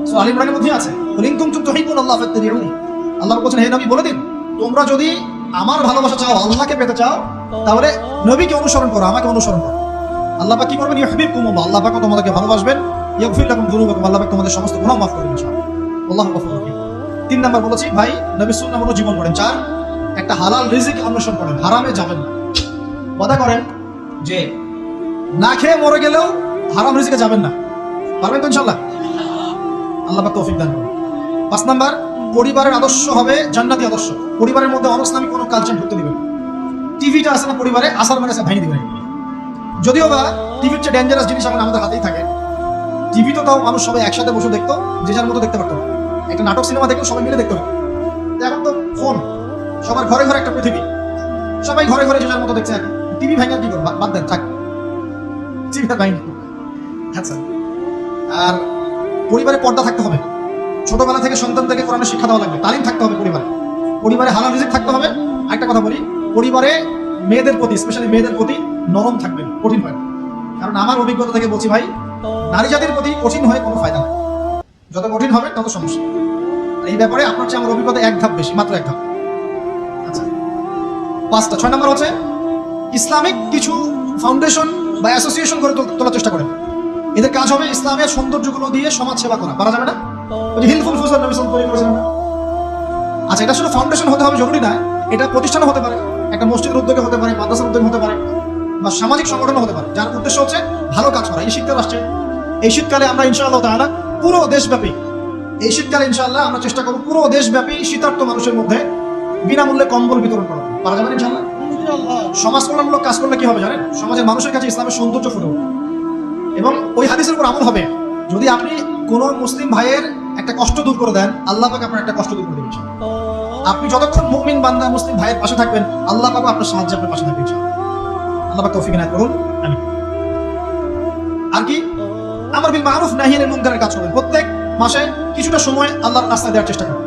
সূরা আল ইমরানের মধ্যে আছে, কুল কুনতুম তুহিব্বুনাল্লাহ ফাত্তাবিউনি। আল্লাহ বলেছেন, হে নবী বলে দিন, তোমরা যদি আমার ভালোবাসা চাও, আল্লাহকে পেতে চাও, তাহলে নবীকে অনুসরণ করো, আমাকে অনুসরণ করো। আল্লাহ পাক কি করবেন? ইউহিব্বুকুমুল্লাহ, আল্লাহ পাক তোমাদেরকে ভালোবাসবেন, ইয়াগফির লাকুম যুনুবাকুম, আল্লাহ পাক তোমাদের সমস্ত গুনাহ মাফ করবেন ইনশাআল্লাহ। আল্লাহু গফুরুর রহিম। 3 নাম্বার বলেছি ভাই, নবীর সুন্নাহ মতো জীবন করেন। 4, একটা হালাল রিজিক অন্বেষণ করেন, হারামে যাবেন না। ওয়াদা করেন যে না খেয়ে মরে গেলেও হারাম রিজিকে যাবেন না। পারবেন তো ইনশাআল্লাহ? আল্লাহ পাক তৌফিক দান করুন। 5 নাম্বার, পরিবারের আদর্শ হবে জান্নাতি আদর্শ। পরিবারের মধ্যে অনইসলামিক কোনো কালচার ঢুকতে দিবেন। টিভিটা আছে না পরিবারে, আসার মানে ভেঙে দিবেন। যদিও বা টিভির চেয়ে ডেঞ্জারাস জিনিস এখন আমাদের হাতেই থাকে। টিভি তো তাও মানুষ সবাই একসাথে বসে দেখতো, যে যার মতো দেখতে পারতো। একটা নাটক সিনেমা দেখলে সবাই মিলে দেখতে হবে। এখন তো ফোন, সবার ঘরে ঘরে একটা পৃথিবী, সবাই ঘরে ঘরে যে যার মতো দেখছে। টিভি ভাঙার কি করবো? বাদ দেন, থাক, টিভি ভাঙি। আচ্ছা, আর পরিবারে পর্দা থাকতে হবে। ছোটবেলা থেকে সন্তানদেরকে কোরআনের শিক্ষা দেওয়া লাগবে, তালিম থাকতে হবে পরিবারে হালাল রিজিক থাকতে হবে। একটা কথা বলি, পরিবারে মেয়েদের প্রতি, স্পেশালি মেয়েদের প্রতি নরম থাকবেন, কঠিন হয় না। কারণ আমার অভিজ্ঞতা থেকে বলছি ভাই, নারী জাতির প্রতি কঠিন হয়ে কোনো ফায়দা নেই। যত কঠিন হবে তত সমস্যা। এই ব্যাপারে আপনার চেয়ে আমার অভিজ্ঞতা 1 ধাপ বেশি, মাত্র 1 ধাপ। আচ্ছা, 5টা। 6 নম্বর হচ্ছে ইসলামিক কিছু ফাউন্ডেশন বা অ্যাসোসিয়েশন করে তোলার চেষ্টা করেন। এদের কাজ হবে ইসলামের সৌন্দর্যগুলো দিয়ে সমাজ সেবা করা। পারা যাবে না? ওই হিলফুল ফুসার নবী সাল্লাল্লাহু আলাইহি ওয়াসাল্লাম করেছিলেন না? আচ্ছা, এটা শুধু ফাউন্ডেশন হতে হবে জরুরি না, এটা প্রতিষ্ঠান হতে পারে, একটা মসজিদের উদ্যোগে হতে পারে, মাদ্রাসার উদ্যোগে হতে পারে, বা সামাজিক সংগঠনও হতে পারে, যার উদ্দেশ্য হচ্ছে ভালো কাজ করা। এই শীতকাল আসছে, এই শীতকালে আমরা ইনশাআল্লাহ তাআলা পুরো দেশব্যাপী, এই শীতকালে ইনশাআল্লাহ আমরা চেষ্টা করব পুরো দেশব্যাপী শীতার্ত মানুষের মধ্যে বিনামূল্যে কম্বল বিতরণ করা। পারা যাবে ইনশাআল্লাহ? সমাজ কল্যাণমূলক কাজ করলে কি হবে জানেন? সমাজের মানুষের কাছে ইসলামের সৌন্দর্য ফুটে উঠবে এবং ওই হাদিসের উপর আমল হবে। যদি আপনি কোনো মুসলিম ভাইয়ের একটা কষ্ট দূর করে দেন, আল্লাহ পাক আপনার একটা কষ্ট দূর করে দিবেন। আপনি যতক্ষণ মুমিন বান্দা মুসলিম ভাইয়ের পাশে থাকবেন, আল্লাহ পাক আপনার সাহায্যে আপনার পাশে থাকবেন ইনশাআল্লাহ। আল্লাহ পাক তৌফিক এনায়েত করুন, আমিন। আর কি আমর বিল মারুফ নাহি আনিল মুনকারের কাজ করবেন। প্রত্যেক মাসে কিছুটা সময় আল্লাহর রাস্তায় দেওয়ার চেষ্টা করুন।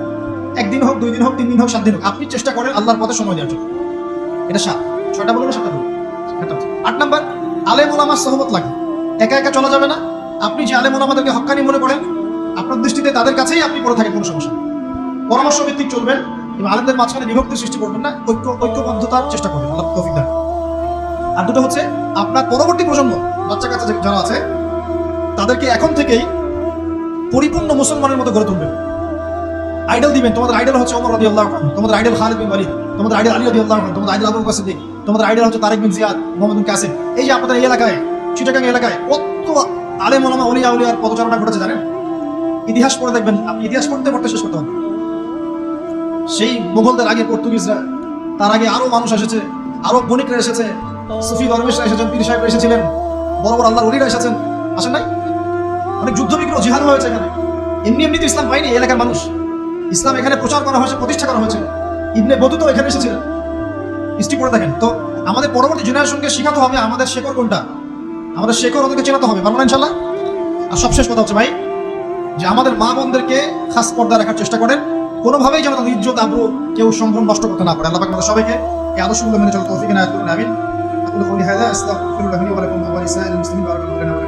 একদিন হোক, 2 দিন হোক, 3 দিন হোক, 7 দিন হোক, আপনি চেষ্টা করেন আল্লাহর পথে সময় দেওয়ার জন্য। এটা 6টা বলবো না 7টা বলবো? 8 নাম্বার, আলেম ওলামার সহবত লাগে। একা একা চলা যাবে না। আপনি যে আলেম ওলামাদেরকে হক্কানি মনে করেন, আপনার দৃষ্টিতে তাদের কাছেই আপনি পড়ে থাকেন, কোনো সমস্যা নেই। পরামর্শ ভিত্তিক চলবেন এবং আলেমদের মাঝখানে বিভক্তি সৃষ্টি করবেন না, ঐক্যবদ্ধতার চেষ্টা করবেন। আল্লাহ তৌফিক দেন। আর দুটো হচ্ছে, আপনার পরবর্তী প্রজন্ম বাচ্চা কাচ্চা যারা আছে তাদেরকে এখন থেকেই পরিপূর্ণ মুসলমানের মতো গড়ে তুলবেন। আইডল দিবেন। তোমাদের আইডল হচ্ছে ওমর রাদিয়াল্লাহু আনহু, তোমাদের আইডল খালিদ বিন ওয়ালিদ, তোমাদের আইডল আলী রাদিয়াল্লাহু আনহু, তোমাদের আইডল আবু বকর সিদ্দিক, তোমাদের আইডল হচ্ছে তারিক বিন জিয়াদ, মুহাম্মদ বিন কাসিম। এই যে আপনাদের এই এলাকায়, চিটাগাং এলাকায় কত আলেম ওলামা ওলিয়া উলিয়ার পদচারণা ঘটেছে জানেন? ইতিহাস পড়ে দেখবেন, আপনি ইতিহাস পড়তে পড়তে শেষ করতে হবে। সেই মুঘলদের আগে পর্তুগিজরা, তার আগে আরো মানুষ এসেছে, আরো বণিকরা এসেছে, সুফি দরবেশরা এসেছেন, পীর সাহেবরা এসেছিলেন, বড় বড় আল্লাহর ওলিরা এসেছেন, আসেন নাই? অনেক যুদ্ধ বিগ্রহ জিহাদ হয়েছে এখানে। এমনি এমনি তো ইসলাম পায়নি এলাকার মানুষ। ইসলাম এখানে প্রচার করা হয়েছে, প্রতিষ্ঠা করা হয়েছিল। ইবনে বতুতা এখানে এসেছিলেন, হিস্ট্রি পড়ে দেখেন। তো আমাদের পরবর্তী জেনারেশনকে শেখাতে হবে আমাদের শেকড় কোনটা, আমাদের শেকড় ওদেরকে চেনাতে হবে, পারবো না ইনশাল্লাহ? আর সবশেষ কথা হচ্ছে ভাই, যে আমাদের মা বোনদেরকে খাস পর্দা রাখার চেষ্টা করেন, কোনোভাবেই যেন তাদের ইজ্জত আবরু কেউ সম্ভ্রম নষ্ট করতে না পারে। আল্লাহ পাক আমাদের সবাইকে এই আদর্শগুলো মেনে চলার তৌফিক এনায়েত করুন, আমিন। আকুলু কওলি হাযা আস্তাগফিরুল্লাহ লি ওয়া লাকুম ওয়া লিসাইরিল মুসলিমিন। বারাকাল্লাহু ফিকুম।